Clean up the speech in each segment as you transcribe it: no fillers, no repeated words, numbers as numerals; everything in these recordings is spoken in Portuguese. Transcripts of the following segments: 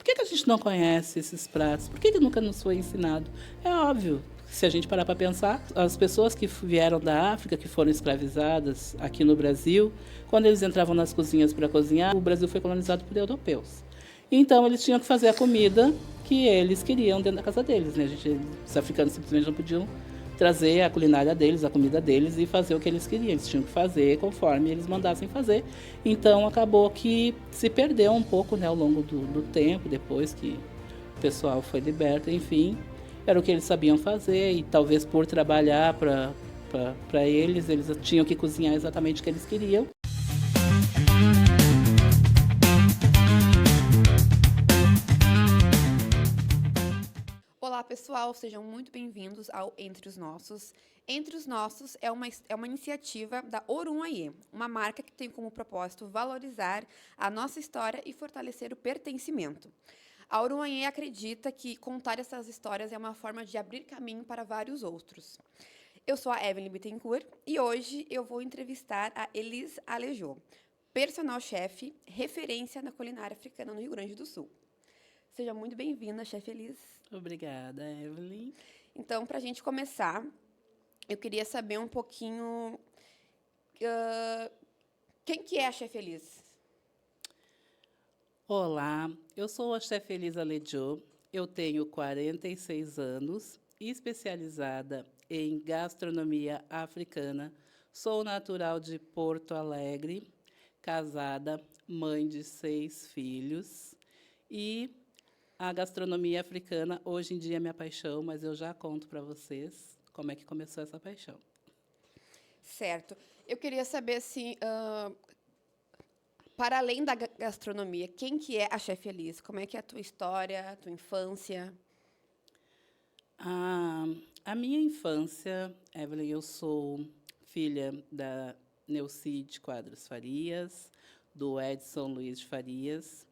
Por que a gente não conhece esses pratos? Por que nunca nos foi ensinado? É óbvio, se a gente parar para pensar, as pessoas que vieram da África, que foram escravizadas aqui no Brasil, quando eles entravam nas cozinhas para cozinhar, o Brasil foi colonizado por europeus. Então eles tinham que fazer a comida que eles queriam dentro da casa deles, né? Os africanos simplesmente não podiam trazer a culinária deles, a comida deles e fazer o que eles queriam. Eles tinham que fazer conforme eles mandassem fazer. Então acabou que se perdeu um pouco, né, ao longo do tempo, depois que o pessoal foi liberto, enfim. Era o que eles sabiam fazer e talvez por trabalhar para eles tinham que cozinhar exatamente o que eles queriam. Olá, pessoal, sejam muito bem-vindos ao Entre os Nossos. Entre os Nossos é uma iniciativa da Orunhaê, uma marca que tem como propósito valorizar a nossa história e fortalecer o pertencimento. A Orunhaê acredita que contar essas histórias é uma forma de abrir caminho para vários outros. Eu sou a Evelyn Bittencourt e hoje eu vou entrevistar a Elis Alejô, personal chefe, referência na culinária africana no Rio Grande do Sul. Seja muito bem-vinda, chefe Elis. Obrigada, Evelyn. Então, para a gente começar, eu queria saber um pouquinho quem que é a chefe Elis? Olá, eu sou a chefe Elisa Ledjô, eu tenho 46 anos, especializada em gastronomia africana, sou natural de Porto Alegre, casada, mãe de 6 filhos e a gastronomia africana hoje em dia é minha paixão, mas eu já conto para vocês como é que começou essa paixão. Certo. Eu queria saber, assim, para além da gastronomia, quem que é a chefe Elis? Como é que é a tua história, a tua infância? A, a minha infância, Evelyn, eu sou filha da Neucide Quadros Farias, do Edson Luiz de Farias.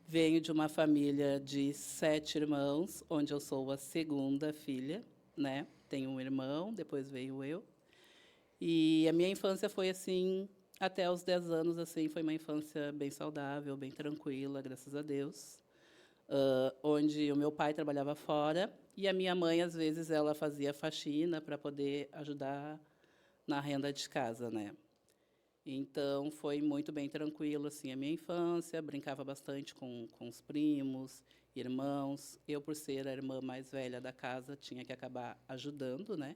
Venho de uma família de 7 irmãos, onde eu sou a segunda filha, né? Tenho um irmão, depois veio eu. E a minha infância foi assim, até os 10 anos, assim, foi uma infância bem saudável, bem tranquila, graças a Deus. Onde o meu pai trabalhava fora e a minha mãe, às vezes, ela fazia faxina para poder ajudar na renda de casa, né? Então, foi muito bem tranquilo, assim, a minha infância. Brincava bastante com os primos, irmãos. Eu, por ser a irmã mais velha da casa, tinha que acabar ajudando, né?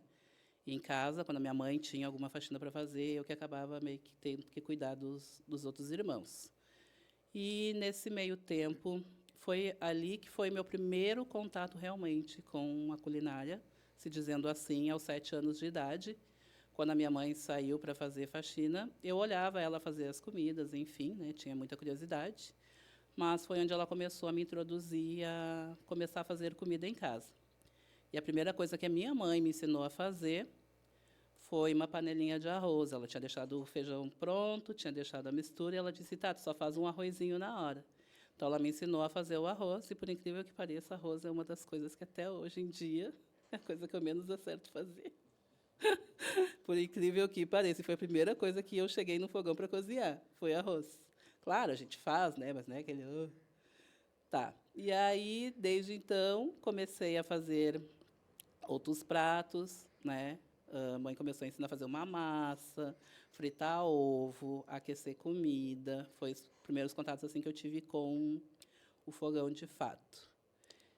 Em casa, quando a minha mãe tinha alguma faxina para fazer, eu que acabava meio que tendo que cuidar dos outros irmãos. E, nesse meio tempo, foi ali que foi meu primeiro contato realmente com a culinária, se dizendo assim, aos 7 anos de idade. Quando a minha mãe saiu para fazer faxina, eu olhava ela fazer as comidas, enfim, né, tinha muita curiosidade. Mas foi onde ela começou a me introduzir a começar a fazer comida em casa. E a primeira coisa que a minha mãe me ensinou a fazer foi uma panelinha de arroz. Ela tinha deixado o feijão pronto, tinha deixado a mistura, e ela disse, tá, tu só faz um arrozinho na hora. Então, ela me ensinou a fazer o arroz, e, por incrível que pareça, arroz é uma das coisas que, até hoje em dia, é a coisa que eu menos acerto fazer. Por incrível que pareça, foi a primeira coisa que eu cheguei no fogão para cozinhar, foi arroz. Claro, a gente faz, né, mas não é aquele... Tá. E aí, desde então, comecei a fazer outros pratos, né? A mãe começou a ensinar a fazer uma massa, fritar ovo, aquecer comida. Foi os primeiros contatos assim que eu tive com o fogão de fato.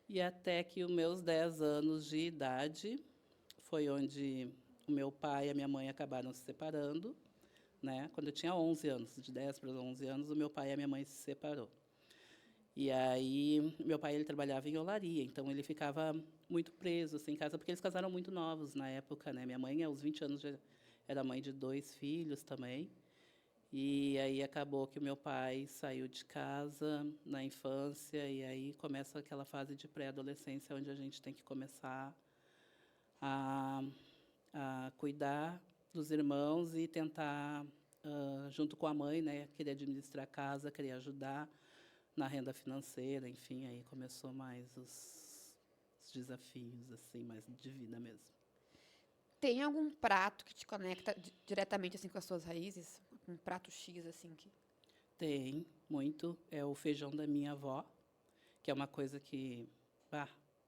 E até que os meus 10 anos de idade foi onde o meu pai e a minha mãe acabaram se separando, né? Quando eu tinha 11 anos, de 10 para 11 anos, o meu pai e a minha mãe se separou. E aí, meu pai ele trabalhava em olaria, então ele ficava muito preso assim, em casa, porque eles casaram muito novos na época, né? Minha mãe, aos 20 anos, já era mãe de 2 filhos também. E aí acabou que o meu pai saiu de casa na infância, e aí começa aquela fase de pré-adolescência, onde a gente tem que começar a, a cuidar dos irmãos e tentar, junto com a mãe, né, querer administrar a casa, querer ajudar na renda financeira, enfim, aí começou mais os desafios, assim, mais de vida mesmo. Tem algum prato que te conecta diretamente assim com as suas raízes? Um prato X assim que... Tem muito, é o feijão da minha avó, que é uma coisa que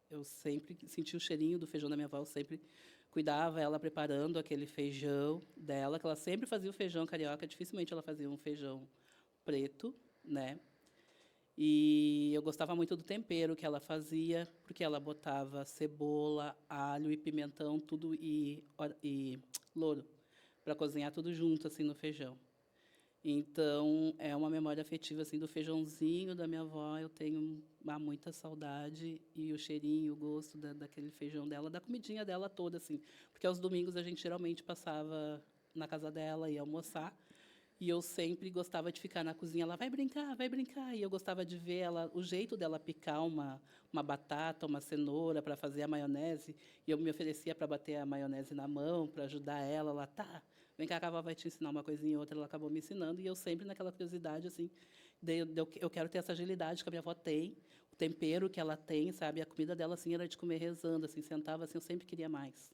eu sempre senti o cheirinho do feijão da minha avó, eu sempre cuidava ela preparando aquele feijão dela, que ela sempre fazia o feijão carioca, dificilmente ela fazia um feijão preto, né? E eu gostava muito do tempero que ela fazia, porque ela botava cebola, alho e pimentão, tudo e louro, para cozinhar tudo junto assim no feijão. Então, é uma memória afetiva assim do feijãozinho da minha avó. Eu tenho muita saudade e o cheirinho, o gosto daquele feijão dela, da comidinha dela toda assim, porque aos domingos a gente geralmente passava na casa dela e almoçar. E eu sempre gostava de ficar na cozinha. Ela vai brincar, vai brincar. E eu gostava de ver ela, o jeito dela picar uma batata, uma cenoura para fazer a maionese. E eu me oferecia para bater a maionese na mão, para ajudar ela. Ela, tá, vem cá, a avó vai te ensinar uma coisinha ou outra. Ela acabou me ensinando. E eu sempre naquela curiosidade, assim, eu quero ter essa agilidade que a minha avó tem, o tempero que ela tem, sabe? A comida dela, assim, era de comer rezando, assim, sentava assim, eu sempre queria mais.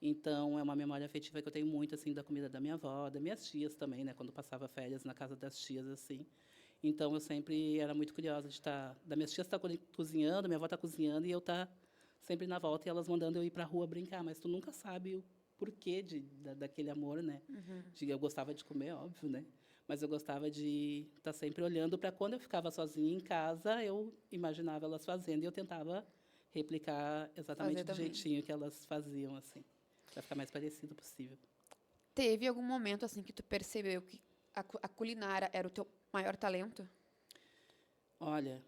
Então, é uma memória afetiva que eu tenho muito, assim, da comida da minha avó, das minhas tias também, né, quando passava férias na casa das tias, assim. Então, eu sempre era muito curiosa de estar... Das minhas tias estar cozinhando, minha avó está cozinhando, e eu estar sempre na volta, e elas mandando eu ir para a rua brincar. Mas tu nunca sabe o porquê daquele amor, né? Eu gostava de comer, óbvio, né? Mas eu gostava de estar sempre olhando para quando eu ficava sozinha em casa, eu imaginava elas fazendo, e eu tentava replicar exatamente Fazer do também. jeitinho que elas faziam, assim. Para ficar mais parecido possível. Teve algum momento assim que tu percebeu que a culinária era o teu maior talento? Olha,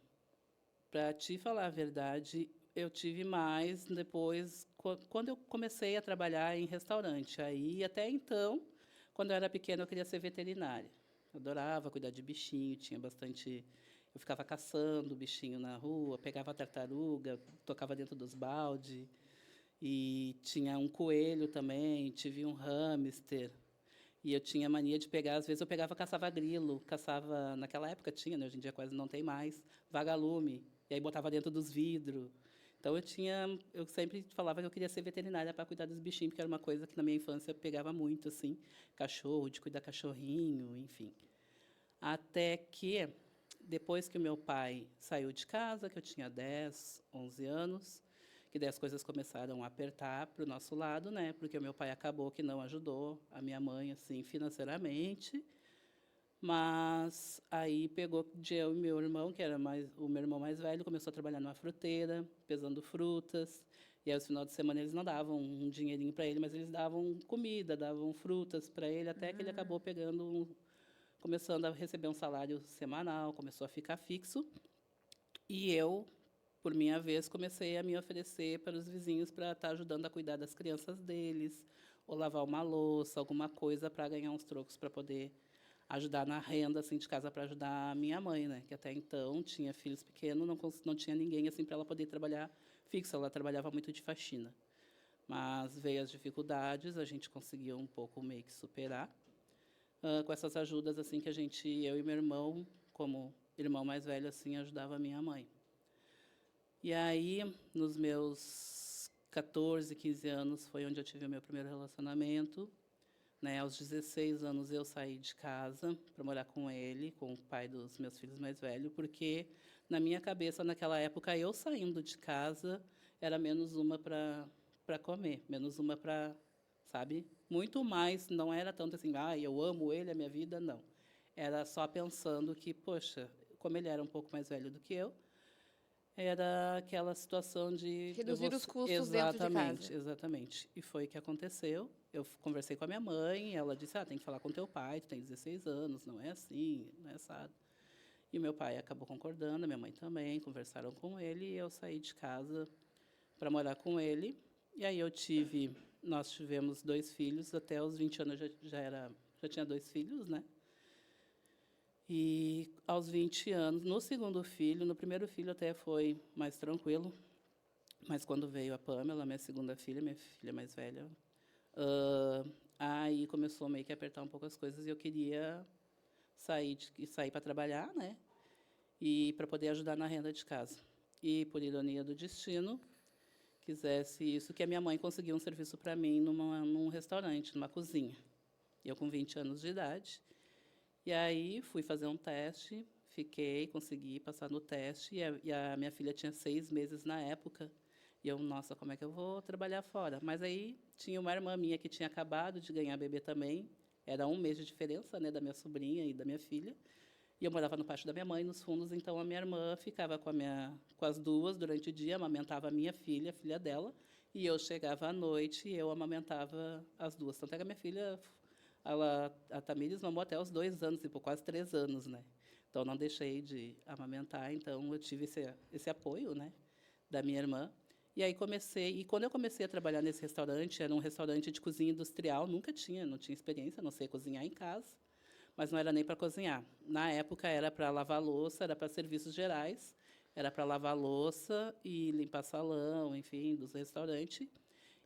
para te falar a verdade, eu tive mais depois, quando eu comecei a trabalhar em restaurante. Aí, até então, quando eu era pequena, eu queria ser veterinária. Eu adorava cuidar de bichinho, tinha bastante... Eu ficava caçando bichinho na rua, pegava tartaruga, tocava dentro dos baldes. E tinha um coelho também, tive um hamster. E eu tinha mania de pegar, às vezes eu pegava, caçava grilo, caçava, naquela época tinha, né, hoje em dia quase não tem mais, vagalume, e aí botava dentro dos vidros. Então eu sempre falava que eu queria ser veterinária para cuidar dos bichinhos, porque era uma coisa que na minha infância eu pegava muito, assim, cachorro, de cuidar cachorrinho, enfim. Até que, depois que o meu pai saiu de casa, que eu tinha 10, 11 anos, que daí as coisas começaram a apertar para o nosso lado, né? Porque o meu pai acabou que não ajudou a minha mãe assim financeiramente, mas aí pegou de eu e meu irmão, que era o meu irmão mais velho, começou a trabalhar numa fruteira, pesando frutas. E aí, os finais de semana, eles não davam um dinheirinho para ele, mas eles davam comida, davam frutas para ele, até que ele acabou começando a receber um salário semanal, começou a ficar fixo. E eu, por minha vez, comecei a me oferecer para os vizinhos para estar ajudando a cuidar das crianças deles, ou lavar uma louça, alguma coisa para ganhar uns trocos para poder ajudar na renda assim de casa para ajudar a minha mãe, né, que até então tinha filhos pequenos, não tinha ninguém assim para ela poder trabalhar fixo, ela trabalhava muito de faxina. Mas veio as dificuldades, a gente conseguiu um pouco meio que superar com essas ajudas assim que eu e meu irmão, como irmão mais velho assim, ajudava a minha mãe. E aí, nos meus 14, 15 anos, foi onde eu tive o meu primeiro relacionamento. Né? Aos 16 anos, eu saí de casa para morar com ele, com o pai dos meus filhos mais velhos, porque, na minha cabeça, naquela época, eu saindo de casa era menos uma para comer, menos uma para, sabe? Muito mais, não era tanto assim, eu amo ele, a minha vida, não. Era só pensando que, poxa, como ele era um pouco mais velho do que eu, era aquela situação de... Reduzir os custos dentro de casa. Exatamente, exatamente. E foi o que aconteceu. Eu conversei com a minha mãe, ela disse, tem que falar com teu pai, tu tem 16 anos, não é assim, não é assado. E o meu pai acabou concordando, a minha mãe também, conversaram com ele, e eu saí de casa para morar com ele. E aí nós tivemos 2 filhos, até os 20 anos já tinha 2 filhos, né? E aos 20 anos, no segundo filho, no primeiro filho até foi mais tranquilo, mas quando veio a Pamela, minha segunda filha, minha filha mais velha, aí começou meio que a apertar um pouco as coisas e eu queria sair para trabalhar, né? E para poder ajudar na renda de casa. E, por ironia do destino, quisesse isso, que a minha mãe conseguiu um serviço para mim num restaurante, numa cozinha. Eu com 20 anos de idade. E aí fui fazer um teste, fiquei, consegui passar no teste, e a minha filha tinha 6 meses na época, e eu, nossa, como é que eu vou trabalhar fora? Mas aí tinha uma irmã minha que tinha acabado de ganhar bebê também, era 1 mês de diferença, né, da minha sobrinha e da minha filha, e eu morava no pátio da minha mãe, nos fundos, então a minha irmã ficava com as duas durante o dia, amamentava a minha filha, a filha dela, e eu chegava à noite e eu amamentava as duas. Tanto é que a minha filha, a Tamires mamou até os 2 anos, tipo, quase 3 anos, né? Então, não deixei de amamentar, então eu tive esse apoio, né, da minha irmã. E aí e quando eu comecei a trabalhar nesse restaurante, era um restaurante de cozinha industrial, não tinha experiência, não sei cozinhar em casa, mas não era nem para cozinhar. Na época era para lavar louça, era para serviços gerais, era para lavar louça e limpar salão, enfim, dos restaurantes.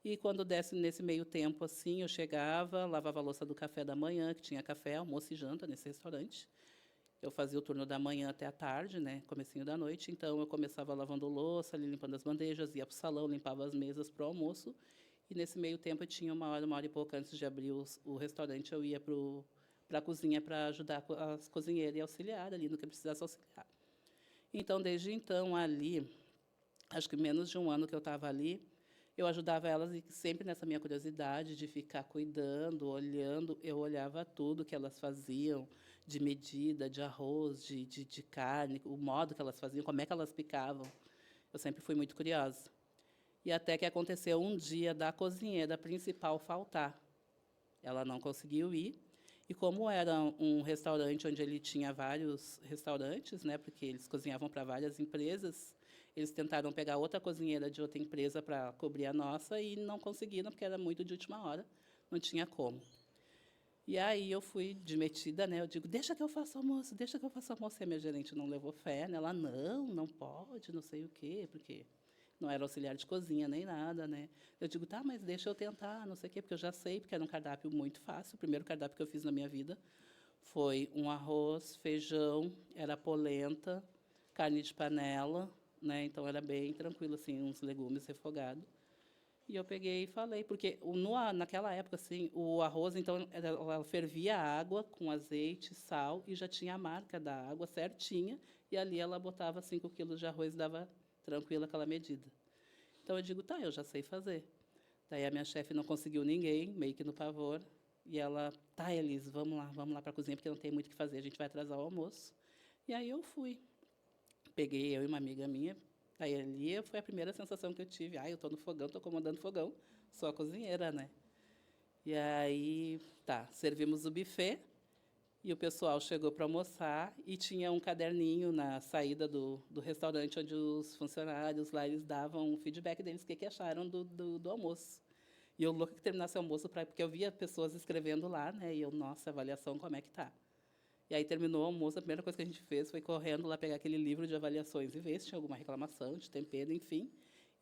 E quando desse nesse meio tempo assim, eu chegava, lavava a louça do café da manhã, que tinha café, almoço e janta nesse restaurante. Eu fazia o turno da manhã até a tarde, né, comecinho da noite, então eu começava lavando louça, ali, limpando as bandejas, ia para o salão, limpava as mesas para o almoço, e nesse meio tempo eu tinha uma hora e pouco antes de abrir o restaurante, eu ia para a cozinha para ajudar as cozinheiras e auxiliar ali no que precisasse auxiliar. Então, desde então, ali, acho que menos de um ano que eu estava ali, eu ajudava elas e sempre nessa minha curiosidade de ficar cuidando, olhando, eu olhava tudo que elas faziam, de medida, de arroz, de carne, o modo que elas faziam, como é que elas picavam. Eu sempre fui muito curiosa. E até que aconteceu um dia da cozinheira principal faltar. Ela não conseguiu ir. E como era um restaurante onde ele tinha vários restaurantes, né, porque eles cozinhavam para várias empresas, eles tentaram pegar outra cozinheira de outra empresa para cobrir a nossa e não conseguiram, porque era muito de última hora, não tinha como. E aí eu fui demitida, né? Eu digo, deixa que eu faça almoço, deixa que eu faça almoço. E a minha gerente não levou fé, né? Ela, não pode, não sei o quê, porque não era auxiliar de cozinha nem nada, né? Eu digo, tá, mas deixa eu tentar, não sei o quê, porque eu já sei, porque era um cardápio muito fácil. O primeiro cardápio que eu fiz na minha vida foi um arroz, feijão, era polenta, carne de panela, né? Então era bem tranquilo, assim, uns legumes refogados. E eu peguei e falei, porque naquela época, assim, o arroz, então, ela fervia a água com azeite, sal, e já tinha a marca da água certinha, e ali ela botava 5 quilos de arroz, dava tranquilo aquela medida. Então, eu digo, tá, eu já sei fazer. Daí a minha chefe não conseguiu ninguém, meio que no pavor, e ela, tá, Elise, vamos lá para a cozinha, porque não tem muito o que fazer, a gente vai atrasar o almoço. E aí eu fui. Peguei eu e uma amiga minha. Aí ali foi a primeira sensação que eu tive. Eu estou no fogão, estou comandando fogão. Sou a cozinheira, né? E aí, tá, servimos o buffet e o pessoal chegou para almoçar e tinha um caderninho na saída do restaurante onde os funcionários lá, eles davam o feedback deles, o que acharam do almoço. E eu louca que terminasse o almoço, porque eu via pessoas escrevendo lá, né? E eu, nossa, avaliação, como é que tá? E aí terminou o almoço, a primeira coisa que a gente fez foi correndo lá pegar aquele livro de avaliações e ver se tinha alguma reclamação de tempero, enfim.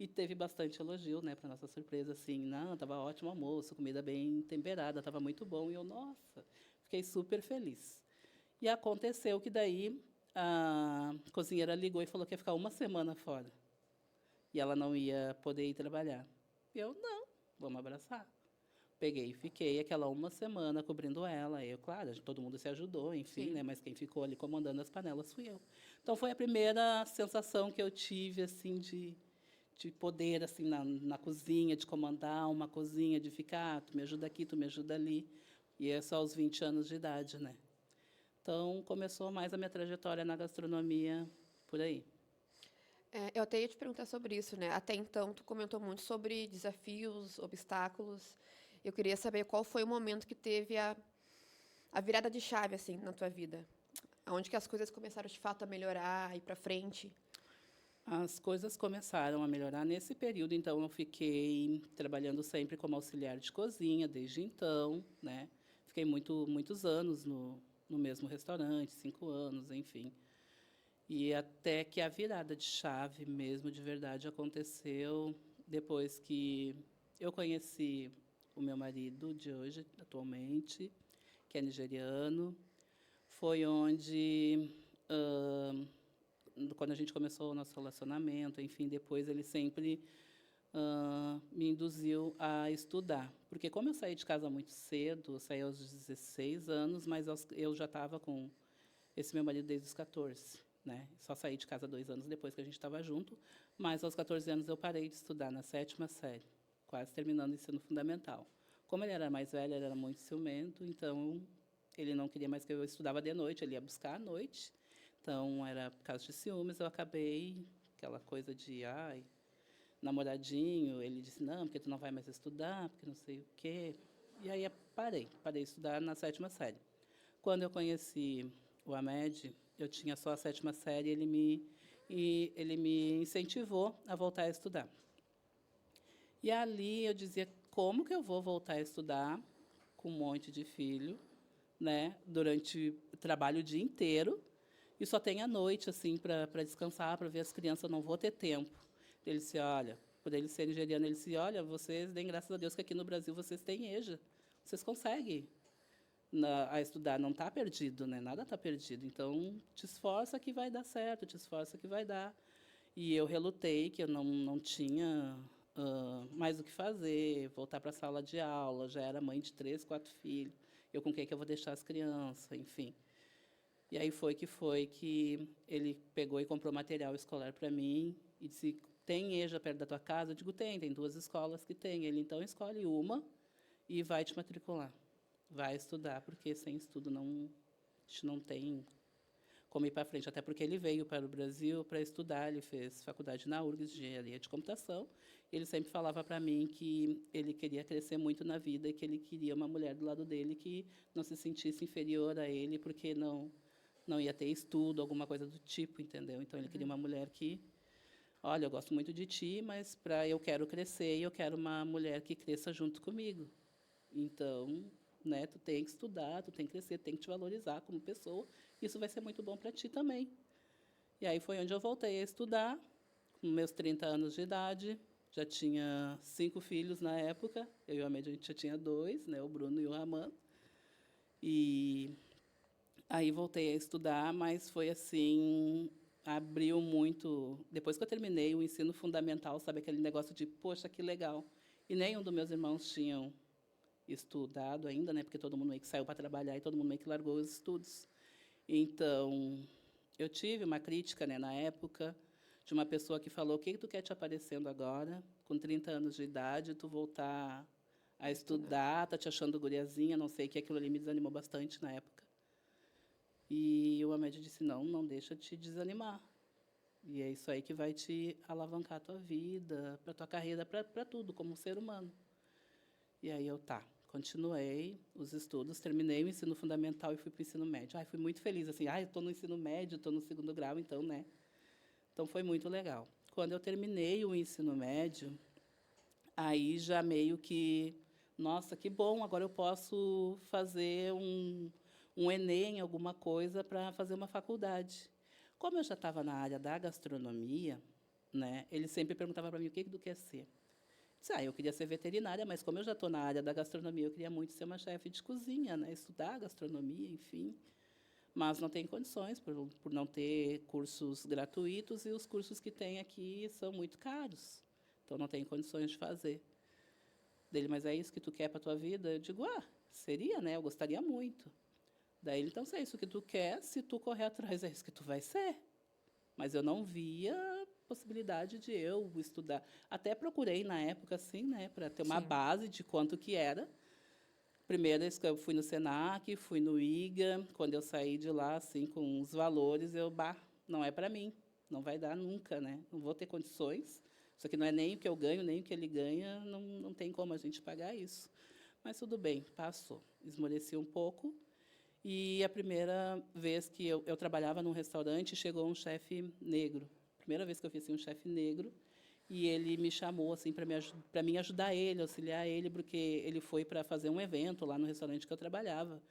E teve bastante elogio, né, para nossa surpresa, assim, não, estava ótimo o almoço, comida bem temperada, estava muito bom. E eu, nossa, fiquei super feliz. E aconteceu que daí a cozinheira ligou e falou que ia ficar uma semana fora. E ela não ia poder ir trabalhar. E eu, não, vamos abraçar. Peguei e fiquei aquela uma semana cobrindo ela. Eu, claro, todo mundo se ajudou, enfim, Sim. né? Mas quem ficou ali comandando as panelas fui eu. Então foi a primeira sensação que eu tive assim de poder assim na cozinha, de comandar uma cozinha, de ficar, tu me ajuda aqui, tu me ajuda ali. E é só aos 20 anos de idade, né? Então começou mais a minha trajetória na gastronomia por aí. Eu até ia te perguntar sobre isso, né? Até então, tu comentou muito sobre desafios, obstáculos. Eu queria saber qual foi o momento que teve a virada de chave, assim, na tua vida. Onde que as coisas começaram, de fato, a melhorar, a ir para frente. As coisas começaram a melhorar nesse período, então eu fiquei trabalhando sempre como auxiliar de cozinha desde então, né? Fiquei muitos anos no mesmo restaurante, 5 anos, enfim. E até que a virada de chave mesmo, de verdade, aconteceu depois que eu conheci o meu marido de hoje, atualmente, que é nigeriano. Foi onde quando a gente começou o nosso relacionamento, enfim, depois ele sempre me induziu a estudar. Porque como eu saí de casa muito cedo, eu saí aos 16 anos, mas eu já estava com Esse meu marido desde os 14, né? Só saí de casa 2 anos depois que a gente estava junto, mas aos 14 anos eu parei de estudar na 7ª série, quase terminando o ensino fundamental. Como ele era mais velho, ele era muito ciumento, então ele não queria mais que eu estudava de noite, ele ia buscar à noite. Então, era por causa de ciúmes, eu acabei, aquela coisa de, ai, namoradinho, ele disse, não, porque tu não vai mais estudar, porque não sei o quê. E aí parei de estudar na 7ª série. Quando eu conheci o Hamed, eu tinha só a 7ª série, ele me incentivou a voltar a estudar. E ali eu dizia, como que eu vou voltar a estudar com um monte de filho, né, durante o trabalho o dia inteiro, e só tem a noite assim para descansar, para ver as crianças, eu não vou ter tempo. Ele disse, olha, por ele ser nigeriano, ele disse, olha, vocês, deem graças a Deus que aqui no Brasil vocês têm EJA, vocês conseguem a estudar, não está perdido, né? Nada está perdido. Então, te esforça que vai dar certo, te esforça que vai dar. E eu relutei, que eu não tinha mais o que fazer, voltar para a sala de aula, já era mãe de 3, 4 filhos, eu com quem que eu vou deixar as crianças, enfim. E aí foi que ele pegou e comprou material escolar para mim e disse, tem EJA perto da tua casa? Eu digo, tem 2 escolas que tem. Ele, então, escolhe uma e vai te matricular. Vai estudar, porque sem estudo a gente não tem como ir para frente. Até porque ele veio para o Brasil para estudar, ele fez faculdade na URGS de engenharia de computação. Ele sempre falava para mim que ele queria crescer muito na vida e que ele queria uma mulher do lado dele que não se sentisse inferior a ele, porque não ia ter estudo, alguma coisa do tipo, entendeu? Então, ele queria uma mulher que, olha, eu gosto muito de ti, mas eu quero crescer e eu quero uma mulher que cresça junto comigo. Então, né, tu tem que estudar, tu tem que crescer, tem que te valorizar como pessoa. Isso vai ser muito bom para ti também. E aí foi onde eu voltei a estudar, com meus 30 anos de idade. Já tinha 5 filhos na época. Eu e o Amédio, a gente já tinha 2, né, o Bruno e o Raman. E aí voltei a estudar, mas foi assim, abriu muito. Depois que eu terminei o ensino fundamental, sabe aquele negócio de, poxa, que legal. E nenhum dos meus irmãos tinham estudado ainda, né? Porque todo mundo meio que saiu para trabalhar e todo mundo meio que largou os estudos. Então, eu tive uma crítica, né, na época, de uma pessoa que falou, o que tu quer te aparecendo agora, com 30 anos de idade, tu voltar a estudar, tá te achando guriazinha, não sei, que aquilo ali me desanimou bastante na época. E o Amédio disse, não deixa te desanimar. E é isso aí que vai te alavancar a tua vida, para a tua carreira, para tudo, como ser humano. E aí continuei os estudos, terminei o ensino fundamental e fui para o ensino médio. Fui muito feliz, assim, eu estou no ensino médio, estou no 2º grau, então, né? Então, foi muito legal. Quando eu terminei o ensino médio, aí já meio que, nossa, que bom, agora eu posso fazer um Enem, alguma coisa, para fazer uma faculdade. Como eu já estava na área da gastronomia, né, ele sempre perguntava para mim, o que tu quer ser? Eu queria ser veterinária, mas como eu já estou na área da gastronomia, eu queria muito ser uma chefe de cozinha, né, estudar gastronomia, enfim. Mas não tem condições, por não ter cursos gratuitos, e os cursos que tem aqui são muito caros. Então, não tem condições de fazer. Dele, mas é isso que tu quer para a tua vida? Eu digo, seria, né? Eu gostaria muito. Daí, então, se é isso que tu quer, se tu correr atrás, é isso que tu vai ser. Mas eu não via possibilidade de eu estudar. Até procurei, na época, assim, né, para ter uma base de quanto que era. Primeiro, eu fui no Senac, fui no IGA. Quando eu saí de lá, assim, com os valores, não é para mim. Não vai dar nunca, né? Não vou ter condições. Isso aqui não é nem o que eu ganho, nem o que ele ganha. Não tem como a gente pagar isso. Mas tudo bem, passou. Esmoreci um pouco. E a primeira vez que eu trabalhava num restaurante, chegou um chefe negro. Primeira vez que eu vi assim, um chefe negro. E ele me chamou assim para mim ajudar ele, auxiliar ele, porque ele foi para fazer um evento lá no restaurante que eu trabalhava.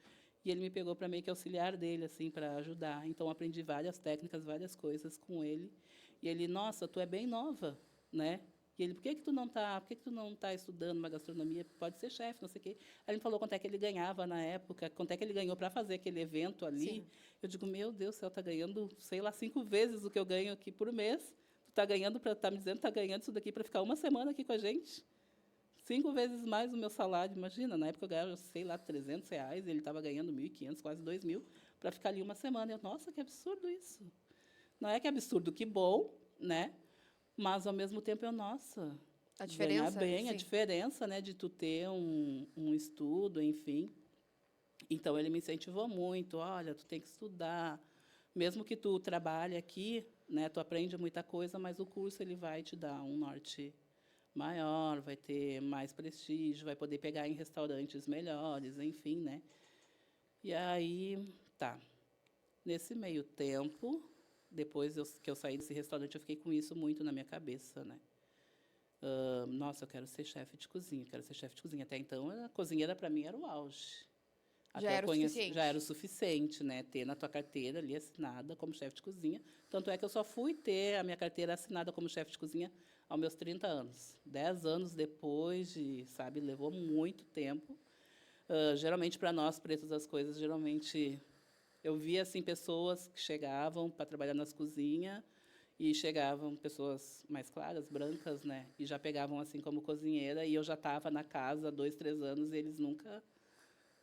E ele me pegou para meio que auxiliar dele, assim, para ajudar. Então, aprendi várias técnicas, várias coisas com ele. E ele, nossa, tu é bem nova, né? E ele, por que tu não tá estudando uma gastronomia? Pode ser chefe, não sei o quê. Aí ele me falou quanto é que ele ganhava na época, quanto é que ele ganhou para fazer aquele evento ali. Sim. Eu digo, meu Deus do céu, tá ganhando, sei lá, 5 vezes o que eu ganho aqui por mês. Tá me dizendo que tá ganhando isso daqui para ficar uma semana aqui com a gente? 5 vezes mais o meu salário, imagina. Na época eu ganhava, sei lá, R$300, e ele estava ganhando 1.500, quase 2.000, para ficar ali uma semana. Eu, nossa, que absurdo isso. Não é que absurdo, que bom, né? Mas, ao mesmo tempo, eu, nossa, A ganhar diferença, bem, a sim. diferença, né, de tu ter um estudo, enfim. Então, ele me incentivou muito. Olha, tu tem que estudar. Mesmo que tu trabalhe aqui, né, tu aprende muita coisa, mas o curso ele vai te dar um norte maior, vai ter mais prestígio, vai poder pegar em restaurantes melhores, enfim, né? E aí, tá. Nesse meio tempo, depois que eu saí desse restaurante, eu fiquei com isso muito na minha cabeça, né? Nossa, eu quero ser chefe de cozinha, quero ser chefe de cozinha. Até então, a cozinheira para mim era o auge. Já Até eu era o conheço, já era o suficiente. suficiente, né? Ter na tua carteira ali assinada como chefe de cozinha. Tanto é que eu só fui ter a minha carteira assinada como chefe de cozinha aos meus 30 anos. 10 anos depois de, sabe, levou muito tempo. Geralmente, para nós, pretos, as coisas, geralmente, eu via, assim, pessoas que chegavam para trabalhar nas cozinhas e chegavam pessoas mais claras, brancas, né? E já pegavam, assim, como cozinheira. E eu já estava na casa há 2, 3 anos e eles nunca,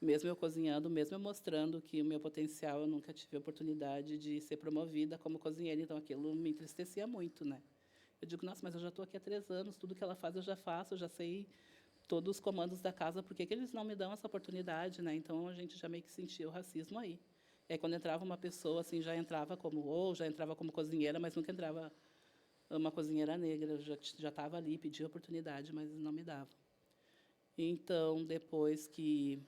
mesmo eu cozinhando, mesmo eu mostrando que o meu potencial, eu nunca tive a oportunidade de ser promovida como cozinheira. Então, aquilo me entristecia muito, né? Eu digo, nossa, mas eu já estou aqui há 3 anos, tudo que ela faz eu já faço, eu já sei todos os comandos da casa, por que que eles não me dão essa oportunidade, né? Então, a gente já meio que sentia o racismo aí. E aí, quando entrava uma pessoa, assim, já entrava como, ou já entrava como cozinheira, mas nunca entrava uma cozinheira negra. Eu já estava ali, pedia oportunidade, mas não me davam. Então, depois que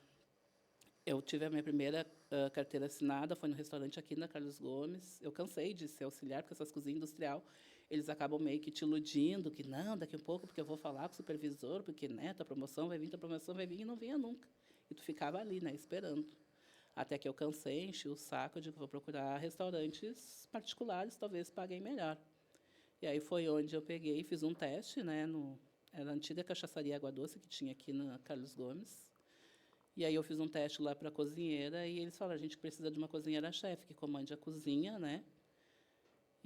eu tive a minha primeira carteira assinada, foi no restaurante aqui na Carlos Gomes. Eu cansei de ser auxiliar, porque essas cozinhas industrial, eles acabam meio que te iludindo, que não, daqui a pouco, porque eu vou falar com o supervisor, porque, né, tua promoção vai vir, e não vinha nunca. E tu ficava ali, né, esperando. Até que eu cansei, enchi o saco, eu digo, vou procurar restaurantes particulares, talvez paguem melhor. E aí foi onde eu peguei e fiz um teste, né, era a antiga cachaçaria Água Doce, que tinha aqui na Carlos Gomes. E aí eu fiz um teste lá para cozinheira e eles falaram, a gente precisa de uma cozinheira-chefe que comande a cozinha, né?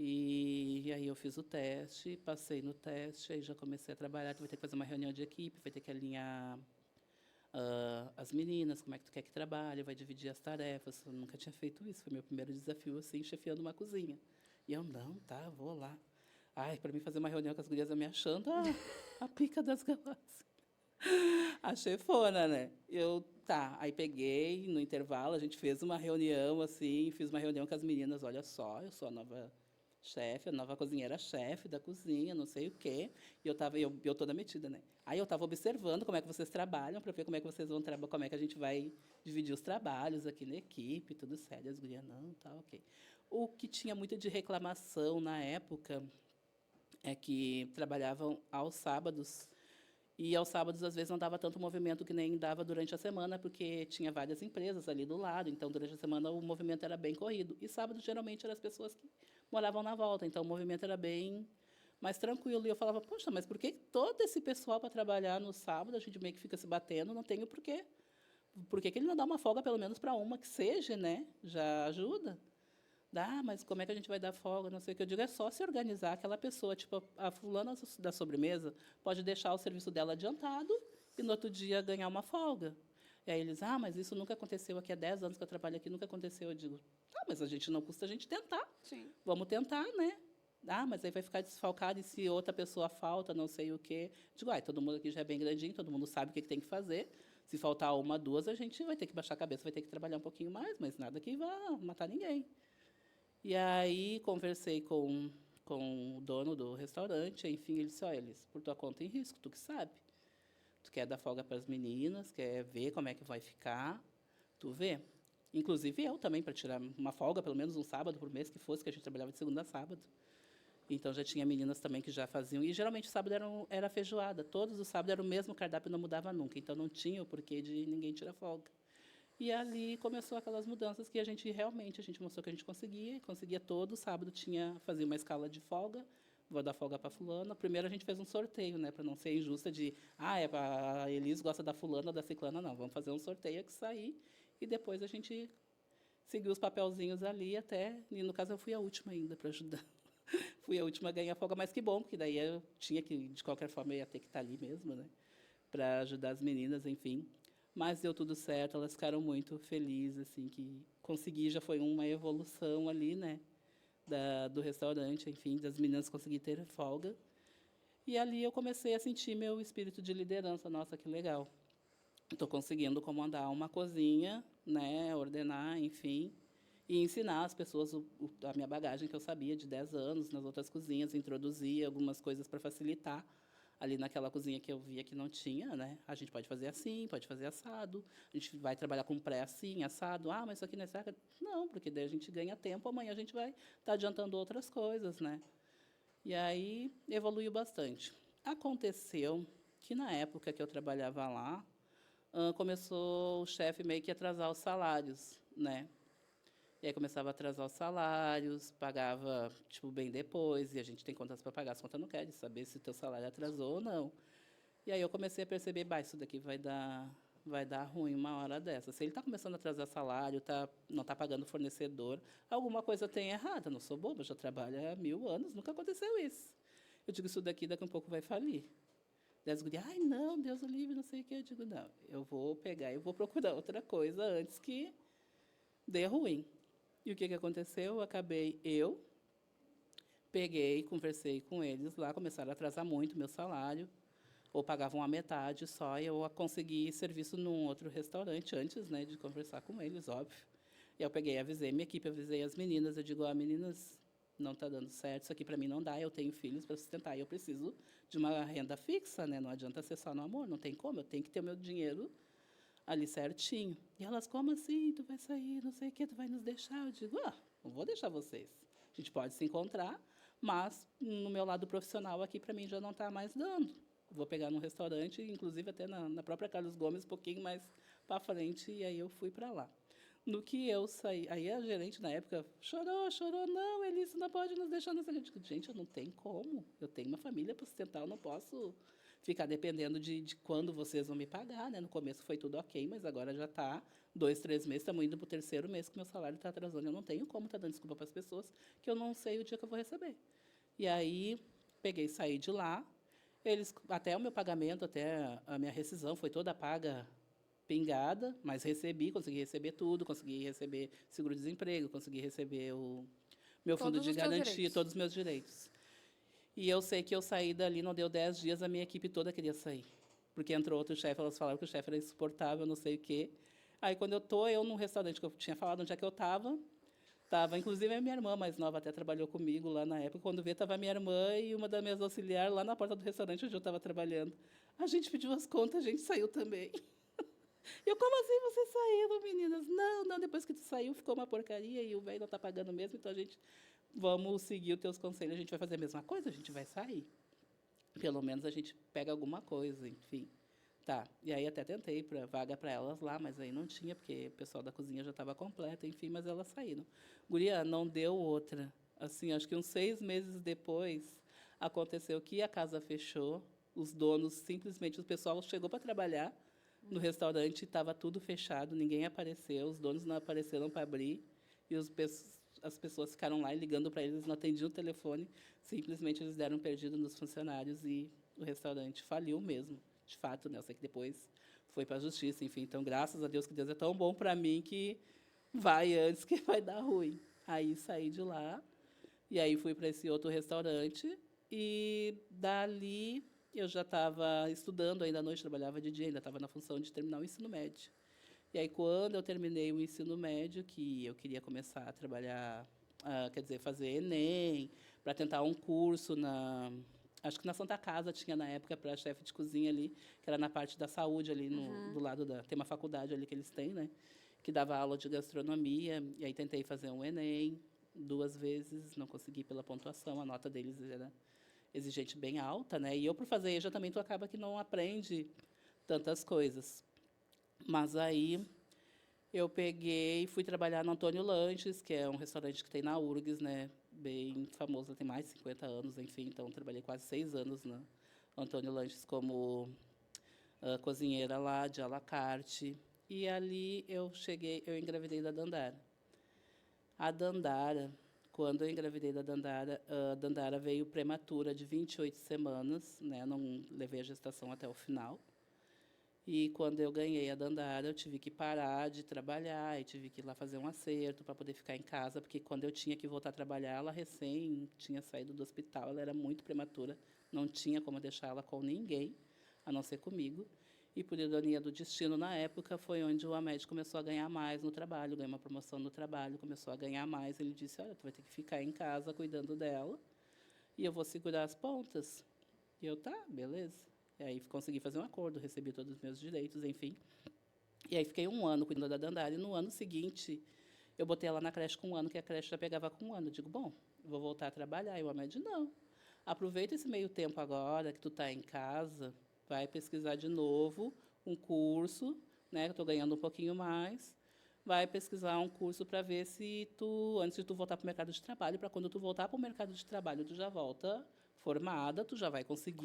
E aí eu fiz o teste, passei no teste, aí já comecei a trabalhar. Tu vai ter que fazer uma reunião de equipe, vai ter que alinhar as meninas, como é que tu quer que trabalhe, vai dividir as tarefas. Eu nunca tinha feito isso, foi meu primeiro desafio, assim, chefiando uma cozinha. E eu, não, tá, vou lá. Ai, para mim fazer uma reunião com as gurias, eu me achando a pica das galáxias. A chefona, né? Aí peguei, no intervalo, a gente fez uma reunião, assim, fiz uma reunião com as meninas, olha só, eu sou a nova chefe, a nova cozinheira-chefe da cozinha, não sei o quê. E eu toda metida, né? Aí eu estava observando como é que vocês trabalham, para ver como é que vocês vão trabalhar, como é que a gente vai dividir os trabalhos aqui na equipe, tudo sério. As gurias, não, tá, ok. O que tinha muito de reclamação na época é que trabalhavam aos sábados, e aos sábados, às vezes, não dava tanto movimento que nem dava durante a semana, porque tinha várias empresas ali do lado, então, durante a semana, o movimento era bem corrido. E sábado, geralmente, eram as pessoas que moravam na volta, então, o movimento era bem mais tranquilo. E eu falava, poxa, mas por que todo esse pessoal para trabalhar no sábado, a gente meio que fica se batendo, não tem o porquê? Por que que ele não dá uma folga, pelo menos, para uma que seja, né? Já ajuda. Ah, mas como é que a gente vai dar folga? Não sei o que eu digo, é só se organizar. Aquela pessoa, tipo, a fulana da sobremesa, pode deixar o serviço dela adiantado e no outro dia ganhar uma folga. E aí eles, mas isso nunca aconteceu aqui há 10 anos que eu trabalho aqui, nunca aconteceu. Eu digo, mas a gente não custa a gente tentar. Sim. Vamos tentar, né? Mas aí vai ficar desfalcado e se outra pessoa falta, não sei o quê. Digo, todo mundo aqui já é bem grandinho, todo mundo sabe o que tem que fazer. Se faltar uma, duas, a gente vai ter que baixar a cabeça, vai ter que trabalhar um pouquinho mais, mas nada que vá matar ninguém. E aí conversei com o dono do restaurante, enfim, ele disse, olha, Elis, por tua conta em risco, tu que sabe. Tu quer dar folga para as meninas, quer ver como é que vai ficar, tu vê. Inclusive eu também, para tirar uma folga, pelo menos um sábado por mês que fosse, que a gente trabalhava de segunda a sábado. Então já tinha meninas também que já faziam, e geralmente o sábado era feijoada, todos os sábados era o mesmo cardápio, não mudava nunca, então não tinha o porquê de ninguém tirar folga. E ali começou aquelas mudanças que a gente mostrou que a gente conseguia todo sábado fazia uma escala de folga, vou dar folga para fulana. Primeiro a gente fez um sorteio, né, para não ser injusta a Elis gosta da fulana ou da ciclana, não, vamos fazer um sorteio que sair e depois a gente seguiu os papelzinhos ali e no caso eu fui a última ainda para ajudar. Fui a última a ganhar folga, mas que bom, porque daí de qualquer forma eu ia ter que estar ali mesmo, né, para ajudar as meninas, enfim. mas deu tudo certo, elas ficaram muito felizes, assim, que consegui, já foi uma evolução ali, né, do restaurante, enfim, das meninas conseguir ter folga. E ali eu comecei a sentir meu espírito de liderança. Nossa, que legal. Estou conseguindo comandar uma cozinha, né, ordenar, enfim, e ensinar as pessoas a minha bagagem que eu sabia de 10 anos nas outras cozinhas, introduzir algumas coisas para facilitar ali naquela cozinha que eu via que não tinha, né? A gente pode fazer assim, pode fazer assado, a gente vai trabalhar com pré assim, assado. Ah, mas isso aqui não é certo. Não, porque daí a gente ganha tempo, amanhã a gente vai estar adiantando outras coisas, né? E aí evoluiu bastante. Aconteceu que na época que eu trabalhava lá, começou o chefe meio que a atrasar os salários, né? E aí começava a atrasar os salários, pagava tipo bem depois, e a gente tem contas para pagar, as contas não querem saber se o teu salário atrasou ou não. E aí eu comecei a perceber, bah, isso daqui vai dar ruim uma hora dessa. Se ele está começando a atrasar salário, não está pagando fornecedor, alguma coisa tem errada. Não sou boba, já trabalho há 1000 anos, nunca aconteceu isso. Eu digo, isso daqui a pouco vai falir. Daí as gurias, ai, não, Deus o livre, não sei o quê. Eu digo, não, eu vou pegar e vou procurar outra coisa antes que dê ruim. E o que aconteceu? Peguei, conversei com eles lá, começaram a atrasar muito o meu salário, ou pagavam a metade só, e eu consegui serviço num outro restaurante antes, né, de conversar com eles, óbvio. E eu peguei, avisei minha equipe, avisei as meninas, eu digo, meninas, não está dando certo, isso aqui para mim não dá, eu tenho filhos para sustentar, e eu preciso de uma renda fixa, né, não adianta ser só no amor, não tem como, eu tenho que ter o meu dinheiro ali certinho. E elas, como assim? Tu vai sair, não sei o quê, tu vai nos deixar? Eu digo, não vou deixar vocês. A gente pode se encontrar, mas no meu lado profissional aqui, para mim, já não está mais dando. Vou pegar num restaurante, inclusive até na própria Carlos Gomes, um pouquinho mais para frente, e aí eu fui para lá. No que eu saí, aí a gerente na época chorou, não, Elisa, não pode nos deixar nessa. Eu digo, gente, eu não tenho como, eu tenho uma família para sustentar, eu não posso ficar dependendo de quando vocês vão me pagar, né? No começo foi tudo ok, mas agora já está 2, 3 meses, estamos indo para o terceiro mês que meu salário está atrasando. Eu não tenho como estar dando desculpa para as pessoas que eu não sei o dia que eu vou receber. E aí peguei e saí de lá. Eles, até o meu pagamento, até a minha rescisão foi toda paga pingada, mas consegui receber tudo, consegui receber seguro-desemprego, consegui receber o meu fundo de garantia, todos os meus direitos. E eu sei que eu saí dali, não deu 10 dias, a minha equipe toda queria sair. Porque entrou outro chefe, elas falaram que o chefe era insuportável, não sei o quê. Aí, quando eu num restaurante, que eu tinha falado onde é que eu estava, inclusive a minha irmã mais nova até trabalhou comigo lá na época. Quando veio, estava a minha irmã e uma das minhas auxiliares lá na porta do restaurante onde eu estava trabalhando. A gente pediu as contas, a gente saiu também. Eu, como assim você saiu, meninas? Não, depois que tu saiu ficou uma porcaria e o velho não está pagando mesmo, então a gente vamos seguir os teus conselhos, a gente vai fazer a mesma coisa, a gente vai sair. Pelo menos a gente pega alguma coisa, enfim. Tá, e aí até tentei para vaga para elas lá, mas aí não tinha, porque o pessoal da cozinha já estava completo, enfim, mas elas saíram. Guria, não deu outra. Assim, acho que uns 6 meses depois, aconteceu que a casa fechou, os donos, simplesmente, o pessoal chegou para trabalhar no restaurante, estava tudo fechado, ninguém apareceu, os donos não apareceram para abrir, e as pessoas ficaram lá e ligando para eles, não atendiam o telefone, simplesmente eles deram perdido nos funcionários e o restaurante faliu mesmo, de fato, né? Eu sei que depois foi para a justiça, enfim. Então, graças a Deus, que Deus é tão bom para mim que vai antes que vai dar ruim. Aí saí de lá e aí fui para esse outro restaurante e dali eu já estava estudando ainda à noite, trabalhava de dia, ainda estava na função de terminar o ensino médio. E aí, quando eu terminei o ensino médio, que eu queria começar a trabalhar, quer dizer, fazer Enem, para tentar um curso acho que na Santa Casa tinha na época para chefe de cozinha ali, que era na parte da saúde ali do lado tem uma faculdade ali que eles têm, né, que dava aula de gastronomia. E aí tentei fazer um Enem 2 vezes, não consegui pela pontuação, a nota deles era exigente bem alta, né? E eu por fazer EJA também tu acaba que não aprende tantas coisas. Mas aí eu peguei e fui trabalhar no Antônio Lanches, que é um restaurante que tem na URGS, né? Bem famoso, tem mais de 50 anos, enfim. Então, trabalhei quase 6 anos no Antônio Lanches como cozinheira lá, de à la carte. E ali eu engravidei da Dandara. A Dandara, quando eu engravidei da Dandara, a Dandara veio prematura de 28 semanas, né? Não levei a gestação até o final. E quando eu ganhei a Dandara, eu tive que parar de trabalhar e tive que ir lá fazer um acerto para poder ficar em casa, porque quando eu tinha que voltar a trabalhar, ela recém tinha saído do hospital, ela era muito prematura, não tinha como deixar ela com ninguém, a não ser comigo. E, por ironia do destino, na época, foi onde o Amed começou a ganhar mais no trabalho, ganhou uma promoção no trabalho, começou a ganhar mais. Ele disse, olha, tu vai ter que ficar em casa cuidando dela e eu vou segurar as pontas. E eu, tá, beleza. E aí consegui fazer um acordo, recebi todos os meus direitos, enfim. E aí fiquei um ano cuidando da Dandara. E no ano seguinte, eu botei ela na creche com um ano, que a creche já pegava com um ano. Eu digo, bom, vou voltar a trabalhar. E o Amed, não. Aproveita esse meio tempo agora que tu está em casa, vai pesquisar de novo um curso, né? Que eu estou ganhando um pouquinho mais. Vai pesquisar um curso para ver se tu, antes de tu voltar para o mercado de trabalho, para quando tu voltar para o mercado de trabalho, tu já volta formada, tu já vai conseguir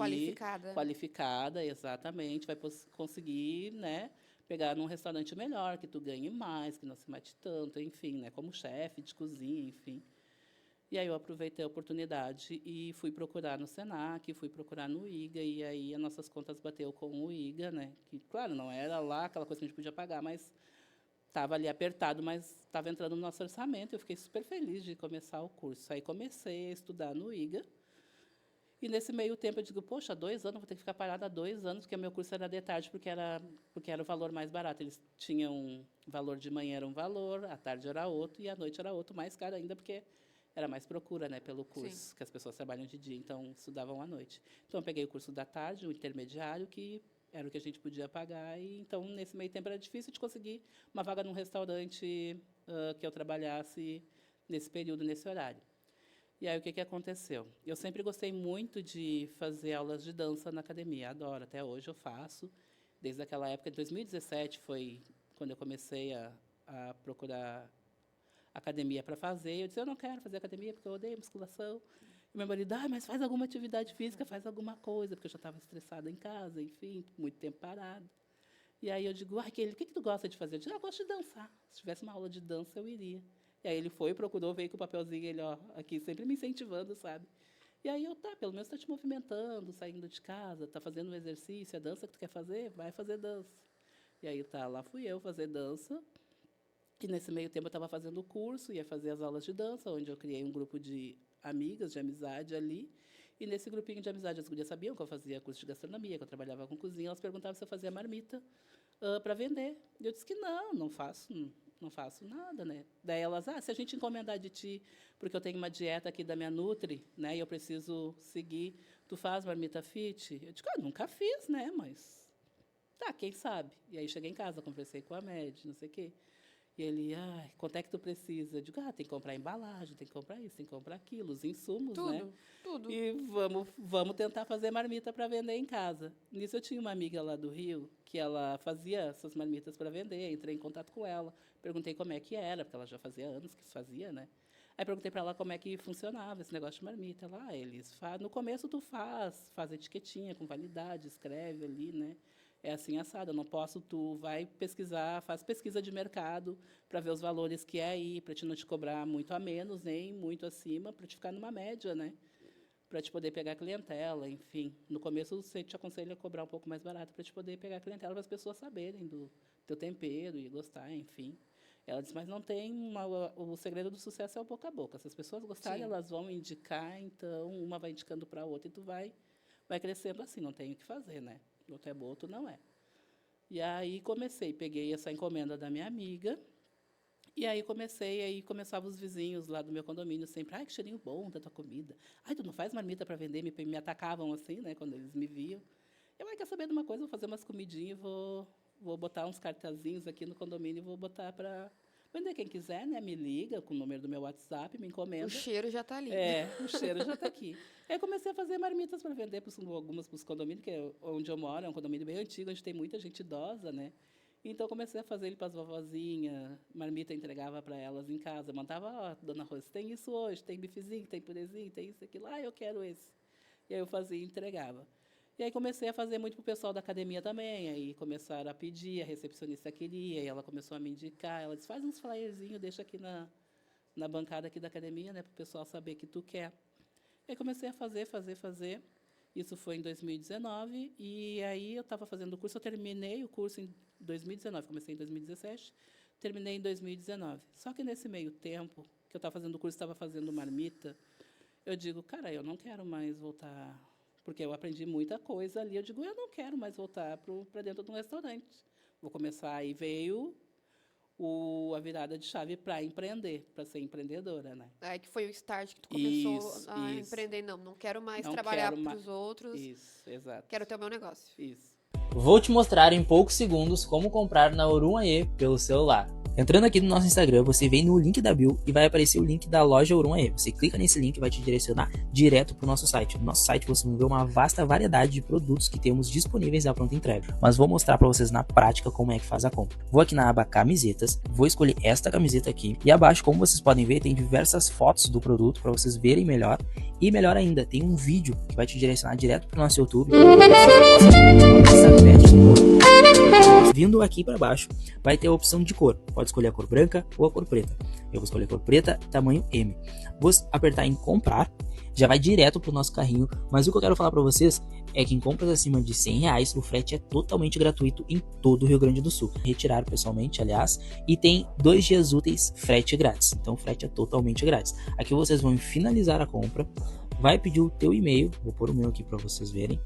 qualificada, exatamente, vai conseguir, né, pegar num restaurante melhor, que tu ganhe mais, que não se mate tanto, enfim, né, como chefe de cozinha, enfim. E aí eu aproveitei a oportunidade e fui procurar no Senac, fui procurar no IGA, e aí as nossas contas bateu com o IGA, né, que, claro, não era lá aquela coisa que a gente podia pagar, mas estava ali apertado, mas estava entrando no nosso orçamento. Eu fiquei super feliz de começar o curso. Aí comecei a estudar no IGA. E, nesse meio tempo, eu digo, poxa, 2 anos, vou ter que ficar parada 2 anos, porque o meu curso era de tarde, porque era o valor mais barato. Eles tinham um valor de manhã, era um valor, à tarde era outro, e à noite era outro, mais caro ainda, porque era mais procura, né, pelo curso, Sim. que as pessoas trabalham de dia, então estudavam à noite. Então, eu peguei o curso da tarde, o intermediário, que era o que a gente podia pagar, e então, nesse meio tempo, era difícil de conseguir uma vaga num restaurante que eu trabalhasse nesse período, nesse horário. E aí, o que aconteceu? Eu sempre gostei muito de fazer aulas de dança na academia, adoro, até hoje eu faço. Desde aquela época, de 2017, foi quando eu comecei a procurar academia para fazer. Eu disse, eu não quero fazer academia porque eu odeio musculação. E meu marido, mas faz alguma atividade física, faz alguma coisa, porque eu já estava estressada em casa, enfim, muito tempo parado. E aí eu digo, o que tu gosta de fazer? Eu digo, eu gosto de dançar. Se tivesse uma aula de dança, eu iria. E aí ele foi, procurou, veio com o papelzinho, ele, ó, aqui, sempre me incentivando, sabe? E aí eu, tá, pelo menos está te movimentando, saindo de casa, está fazendo um exercício, a dança que tu quer fazer, vai fazer dança. E aí tá, lá fui eu fazer dança, que nesse meio tempo eu estava fazendo o curso, ia fazer as aulas de dança, onde eu criei um grupo de amigas, de amizade ali. E nesse grupinho de amizade, as gurias sabiam que eu fazia curso de gastronomia, que eu trabalhava com cozinha, elas perguntavam se eu fazia marmita para vender. E eu disse que não, não faço nada, né? Daí elas, se a gente encomendar de ti, porque eu tenho uma dieta aqui da minha Nutri, né, e eu preciso seguir, tu faz marmita fit? Eu digo, nunca fiz, né, mas tá, quem sabe? E aí cheguei em casa, conversei com a Med, não sei o quê. E ele, quanto é que tu precisa? Eu digo, tem que comprar embalagem, tem que comprar isso, tem que comprar aquilo, os insumos, né? Tudo, tudo. E vamos tentar fazer marmita para vender em casa. Nisso eu tinha uma amiga lá do Rio, que ela fazia essas marmitas para vender, entrei em contato com ela, perguntei como é que era, porque ela já fazia anos que fazia, né? Aí perguntei para ela como é que funcionava esse negócio de marmita. Ela, no começo tu faz etiquetinha com validade, escreve ali, né? É assim assado, eu não posso, tu vai pesquisar, faz pesquisa de mercado para ver os valores que é aí, para te não te cobrar muito a menos, nem muito acima, para te ficar numa média, né? Para te poder pegar clientela, enfim. No começo, você te aconselha a cobrar um pouco mais barato para te poder pegar clientela, para as pessoas saberem do teu tempero e gostar, enfim. Ela disse, mas não tem o segredo do sucesso é o boca a boca. Se as pessoas gostarem, Sim. elas vão indicar, então uma vai indicando para a outra e tu vai crescendo assim, não tem o que fazer, né? Outro é bom, outro não é. E aí peguei essa encomenda da minha amiga, e aí começavam os vizinhos lá do meu condomínio sempre, que cheirinho bom da tua comida. Tu não faz marmita para vender? Me atacavam assim, né, quando eles me viam. Eu, quer saber de uma coisa? Vou fazer umas comidinhas, vou botar uns cartazinhos aqui no condomínio e vou botar para vender. Quem quiser, né, me liga com o número do meu WhatsApp, me encomenda. O cheiro já está ali. O cheiro já está aqui. Aí comecei a fazer marmitas para vender, algumas para os condomínios, que é onde eu moro, é um condomínio bem antigo, onde tem muita gente idosa, né? Então, comecei a fazer ele para as vovozinhas, marmita entregava para elas em casa, mandava, dona Rosa, tem isso hoje, tem bifezinho, tem purezinho, tem isso, aquilo, eu quero esse. E aí eu fazia e entregava. E aí comecei a fazer muito para o pessoal da academia também, aí começaram a pedir, a recepcionista queria, e ela começou a me indicar, ela disse, faz uns flyerzinhos, deixa aqui na bancada aqui da academia, né, para o pessoal saber que tu quer. Aí comecei a fazer. Isso foi em 2019, e aí eu estava fazendo o curso, eu terminei o curso em 2019, comecei em 2017, terminei em 2019. Só que nesse meio tempo que eu estava fazendo o curso, estava fazendo marmita, eu digo, cara, eu não quero mais voltar, porque eu aprendi muita coisa ali, eu digo, eu não quero mais voltar para dentro de um restaurante. Vou começar, aí veio a virada de chave para empreender, para ser empreendedora, né? Aí que foi o start que tu começou Isso, a isso. empreender. Não, não quero mais Não trabalhar quero para mais. os outros, Isso, exato. quero ter o meu negócio. Isso. Vou te mostrar em poucos segundos como comprar na Orum.aê pelo celular. Entrando aqui no nosso Instagram, você vem no link da bio e vai aparecer o link da loja Orum.aê. Você clica nesse link e vai te direcionar direto para o nosso site. No nosso site você vai ver uma vasta variedade de produtos que temos disponíveis à pronta entrega. Mas vou mostrar para vocês na prática como é que faz a compra. Vou aqui na aba camisetas, vou escolher esta camiseta aqui e abaixo, como vocês podem ver, tem diversas fotos do produto para vocês verem melhor. E melhor ainda, tem um vídeo que vai te direcionar direto para o nosso YouTube. Vindo aqui para baixo, vai ter a opção de cor. Pode escolher a cor branca ou a cor preta. Eu vou escolher a cor preta, tamanho M. Vou apertar em comprar, já vai direto para o nosso carrinho. Mas o que eu quero falar para vocês é que em compras acima de R$100, o frete é totalmente gratuito em todo o Rio Grande do Sul. Retirar pessoalmente, aliás, e tem 2 dias úteis frete grátis. Então o frete é totalmente grátis. Aqui vocês vão finalizar a compra, vai pedir o teu e-mail, vou pôr o meu aqui para vocês verem.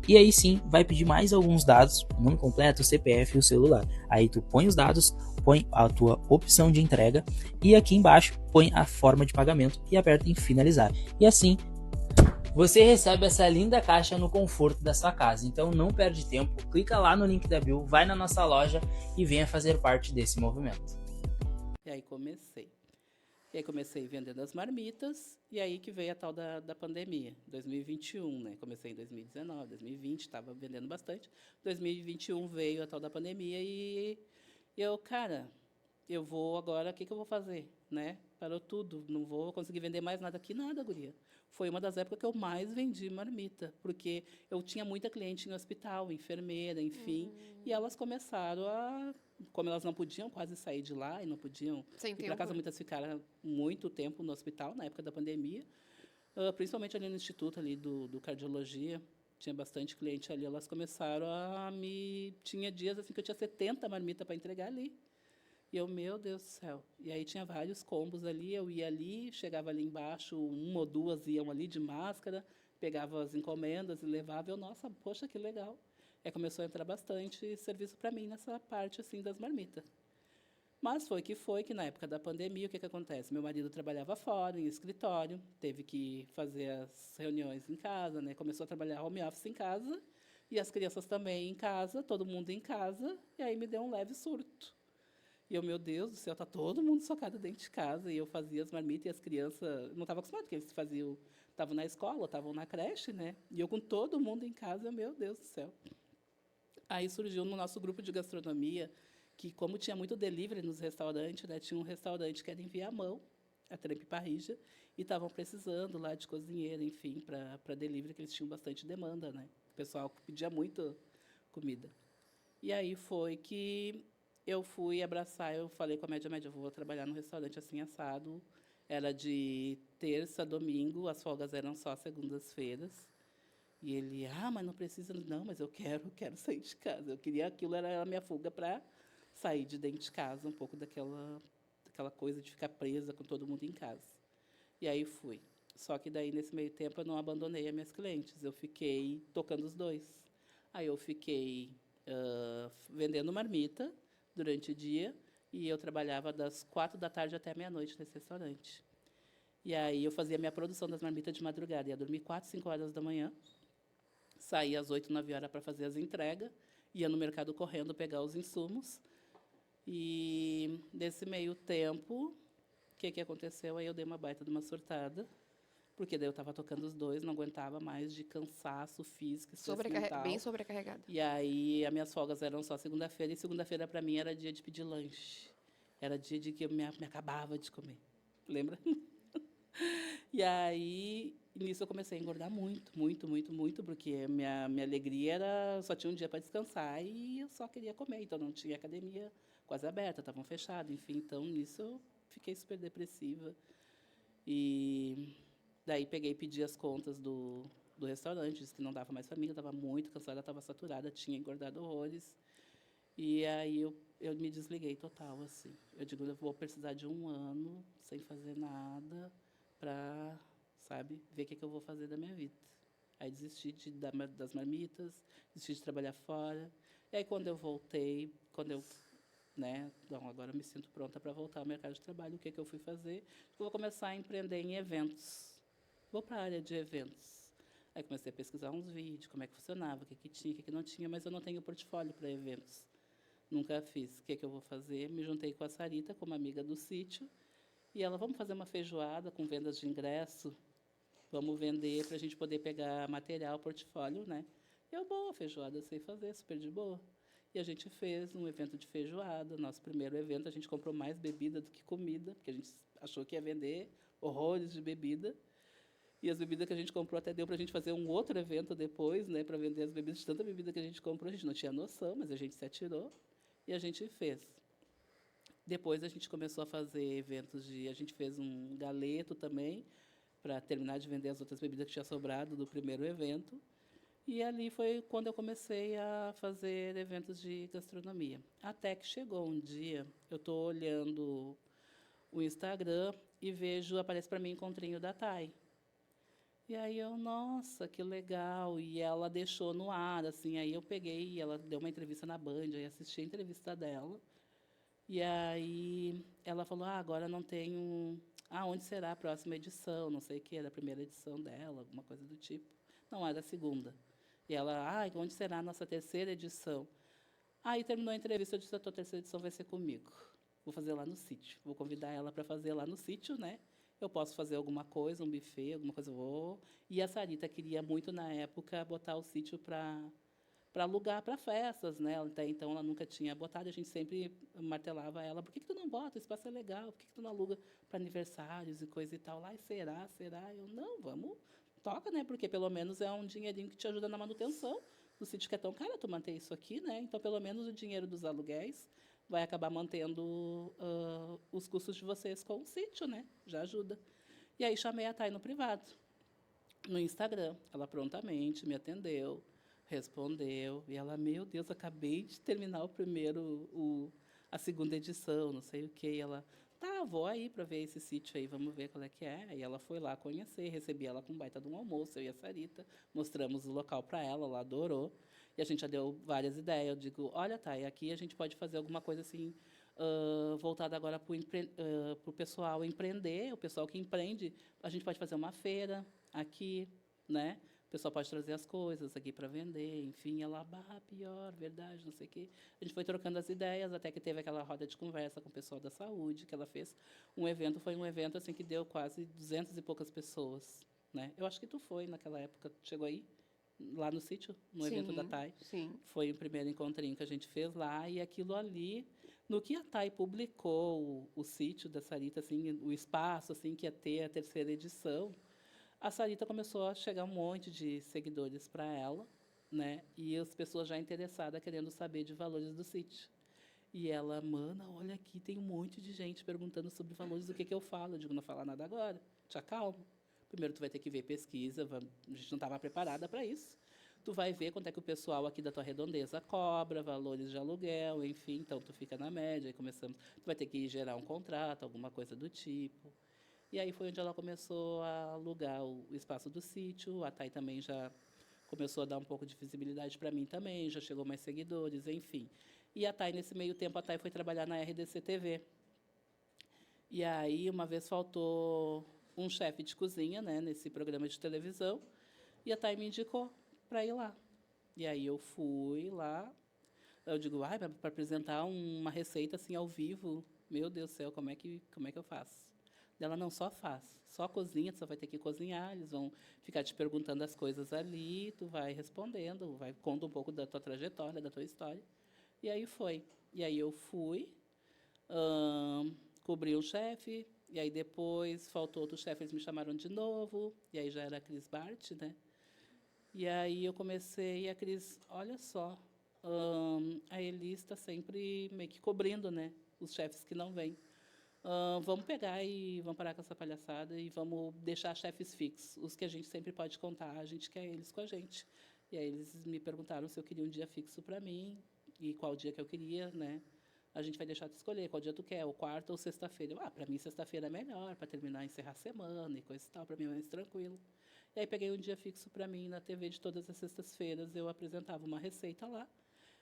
E aí sim, vai pedir mais alguns dados, nome completo, CPF e o celular. Aí tu põe os dados, põe a tua opção de entrega e aqui embaixo põe a forma de pagamento e aperta em finalizar. E assim, você recebe essa linda caixa no conforto da sua casa. Então não perde tempo, clica lá no link da bio, vai na nossa loja e venha fazer parte desse movimento. E aí comecei vendendo as marmitas, e aí que veio a tal da pandemia, 2021, né? Comecei em 2019, 2020, estava vendendo bastante. 2021 veio a tal da pandemia e eu, cara, eu vou agora, o que eu vou fazer, né? Parou tudo, não vou conseguir vender mais nada aqui, nada, guria. Foi uma das épocas que eu mais vendi marmita, porque eu tinha muita cliente em hospital, enfermeira, enfim, e elas começaram a, como elas não podiam quase sair de lá e não podiam Sem ir para tempo. casa, muitas ficaram muito tempo no hospital na época da pandemia, principalmente ali no instituto ali do cardiologia, tinha bastante cliente ali, elas começaram a me... Tinha dias assim que eu tinha 70 marmitas para entregar ali. E eu, meu Deus do céu. E aí tinha vários combos ali, eu ia ali, chegava ali embaixo, uma ou duas iam ali de máscara, pegava as encomendas e levava. Eu, nossa, poxa, que legal. Aí começou a entrar bastante serviço para mim nessa parte assim das marmitas. Mas foi que na época da pandemia, o que acontece? Meu marido trabalhava fora, em escritório, teve que fazer as reuniões em casa, né? Começou a trabalhar home office em casa, e as crianças também em casa, todo mundo em casa, e aí me deu um leve surto. E eu, meu Deus do céu, tá todo mundo socado dentro de casa. E eu fazia as marmitas e as crianças não estavam acostumadas, porque eles faziam, estavam na escola, estavam na creche, né? E eu com todo mundo em casa, eu, meu Deus do céu. Aí surgiu no nosso grupo de gastronomia, que como tinha muito delivery nos restaurantes, né? Tinha um restaurante que era em Viamão, a Trempe Parrija, e estavam precisando lá de cozinheiro, enfim, para delivery, que eles tinham bastante demanda, né? O pessoal pedia muito comida. E aí foi que eu fui abraçar, eu falei com a média, eu vou trabalhar no restaurante assim, assado. Era de terça, domingo, as folgas eram só segundas-feiras. E ele, mas não precisa, não, mas eu quero sair de casa. Eu queria, aquilo era a minha fuga para sair de dentro de casa, um pouco daquela coisa de ficar presa com todo mundo em casa. E aí fui. Só que daí, nesse meio tempo, eu não abandonei as minhas clientes, eu fiquei tocando os dois. Aí eu fiquei vendendo marmita durante o dia, e eu trabalhava das 4 da tarde até meia-noite nesse restaurante. E aí eu fazia minha produção das marmitas de madrugada, ia dormir 4, 5 horas da manhã, saía às 8, 9 horas para fazer as entregas, ia no mercado correndo pegar os insumos, e nesse meio tempo, o que aconteceu? Aí eu dei uma baita de uma surtada, porque daí eu estava tocando os dois, não aguentava mais de cansaço físico, estresse mental. Bem sobrecarregada. E aí, as minhas folgas eram só segunda-feira, e segunda-feira, para mim, era dia de pedir lanche. Era dia de que eu me acabava de comer. Lembra? E aí, nisso eu comecei a engordar muito, muito, muito, muito, porque minha alegria era... Só tinha um dia para descansar e eu só queria comer. Então, não tinha academia quase aberta, estavam fechadas, enfim. Então, nisso eu fiquei super depressiva. E daí peguei e pedi as contas do restaurante, disse que não dava mais para mim, eu estava muito cansada, estava saturada, tinha engordado horrores. E aí eu me desliguei total, assim. Eu digo, eu vou precisar de 1 ano sem fazer nada para, sabe, ver o que, que eu vou fazer da minha vida. Aí desisti das marmitas, desisti de trabalhar fora. E aí, quando eu voltei, né, então, agora eu me sinto pronta para voltar ao mercado de trabalho, o que, que eu fui fazer? Eu vou começar a empreender em eventos. Vou para a área de eventos. Aí comecei a pesquisar uns vídeos, como é que funcionava, o que, que tinha, o que, que não tinha, mas eu não tenho portfólio para eventos. Nunca fiz. O que, que eu vou fazer? Me juntei com a Sarita, como amiga do sítio, e ela, vamos fazer uma feijoada com vendas de ingresso? Vamos vender para a gente poder pegar material, portfólio, né? Eu, boa, feijoada eu sei fazer, super de boa. E a gente fez um evento de feijoada, nosso primeiro evento, a gente comprou mais bebida do que comida, porque a gente achou que ia vender horrores de bebida. E as bebidas que a gente comprou até deu para a gente fazer um outro evento depois, né, para vender as bebidas, de tanta bebida que a gente comprou, a gente não tinha noção, mas a gente se atirou e a gente fez. Depois a gente começou a fazer eventos a gente fez um galeto também, para terminar de vender as outras bebidas que tinha sobrado do primeiro evento. E ali foi quando eu comecei a fazer eventos de gastronomia. Até que chegou um dia, eu estou olhando o Instagram e vejo, aparece para mim encontrinho da Thay. E aí eu, nossa, que legal. E ela deixou no ar, assim, aí eu peguei, ela deu uma entrevista na Band, aí assisti a entrevista dela. E aí ela falou, agora não tenho... onde será a próxima edição? Não sei o que, era a primeira edição dela, alguma coisa do tipo. Não, era a segunda. E ela, onde será a nossa terceira edição? Aí terminou a entrevista, eu disse, a tua terceira edição vai ser comigo. Vou fazer lá no sítio. Vou convidar ela para fazer lá no sítio, né? Eu posso fazer alguma coisa, um buffet, alguma coisa, eu vou. E a Sarita queria muito, na época, botar o sítio para alugar para festas, né? Até então ela nunca tinha botado, a gente sempre martelava ela, por que tu não bota? O espaço é legal, por que tu não aluga para aniversários e coisa e tal? Lá, e será? Eu, não, vamos, toca, né? Porque pelo menos é um dinheirinho que te ajuda na manutenção do sítio que é tão caro, tu manter isso aqui, né? Então, pelo menos o dinheiro dos aluguéis vai acabar mantendo os custos de vocês com o sítio, né? Já ajuda. E aí chamei a Thay no privado, no Instagram. Ela prontamente me atendeu, respondeu, e ela, meu Deus, acabei de terminar a segunda edição, não sei o quê. E ela, tá, vou aí para ver esse sítio aí, vamos ver qual é que é. E ela foi lá conhecer, recebi ela com um baita de um almoço, eu e a Sarita, mostramos o local para ela, ela adorou. E a gente já deu várias ideias. Eu digo, olha, tá, e aqui a gente pode fazer alguma coisa assim, voltada agora para o pessoal empreender, o pessoal que empreende, a gente pode fazer uma feira aqui, né? O pessoal pode trazer as coisas aqui para vender, enfim, ela, pior, verdade, não sei o quê. A gente foi trocando as ideias, até que teve aquela roda de conversa com o pessoal da saúde, que ela fez foi um evento assim que deu quase 200 e poucas pessoas, né? Eu acho que tu foi naquela época, chegou aí, lá no sítio, no evento da Thay. Sim. Foi o primeiro encontrinho que a gente fez lá, e aquilo ali, no que a Thay publicou o sítio da Sarita, assim, o espaço assim que ia ter a terceira edição, a Sarita começou a chegar um monte de seguidores para ela, né? E as pessoas já interessadas, querendo saber de valores do sítio. E ela, mana, olha aqui, tem um monte de gente perguntando sobre valores, o que, que eu falo? Eu digo, não falar nada agora, te acalma. Primeiro tu vai ter que ver pesquisa, a gente não estava preparada para isso. Tu vai ver quanto é que o pessoal aqui da tua redondeza cobra, valores de aluguel, enfim, então tu fica na média, e começamos, tu vai ter que gerar um contrato, alguma coisa do tipo. E aí foi onde ela começou a alugar o espaço do sítio. A Thay também já começou a dar um pouco de visibilidade para mim também, já chegou mais seguidores, enfim. E a Thay, nesse meio tempo, a Thay foi trabalhar na RDC TV. E aí, uma vez faltou um chefe de cozinha, né, nesse programa de televisão, e a Thay me indicou para ir lá. E aí eu fui lá, eu digo, para apresentar uma receita assim ao vivo, meu Deus do céu, como é que eu faço? Ela, não, só faz, só cozinha, tu só vai ter que cozinhar, eles vão ficar te perguntando as coisas ali, tu vai respondendo, conta um pouco da tua trajetória, da tua história. E aí foi. E aí eu fui, cobri um chefe, e aí depois faltou outro chefe, eles me chamaram de novo, e aí já era a Cris Bart, né? E aí eu comecei, e a Cris, olha só, a Elis está sempre meio que cobrindo, né, os chefes que não vêm. Vamos pegar e vamos parar com essa palhaçada e vamos deixar chefes fixos. Os que a gente sempre pode contar, a gente quer eles com a gente. E aí eles me perguntaram se eu queria um dia fixo para mim e qual dia que eu queria, né? A gente vai deixar tu escolher qual dia tu quer, ou quarta ou sexta-feira. Para mim, sexta-feira é melhor, para terminar, encerrar a semana e coisa e tal, para mim é mais tranquilo. E aí peguei um dia fixo para mim na TV de todas as sextas-feiras, eu apresentava uma receita lá.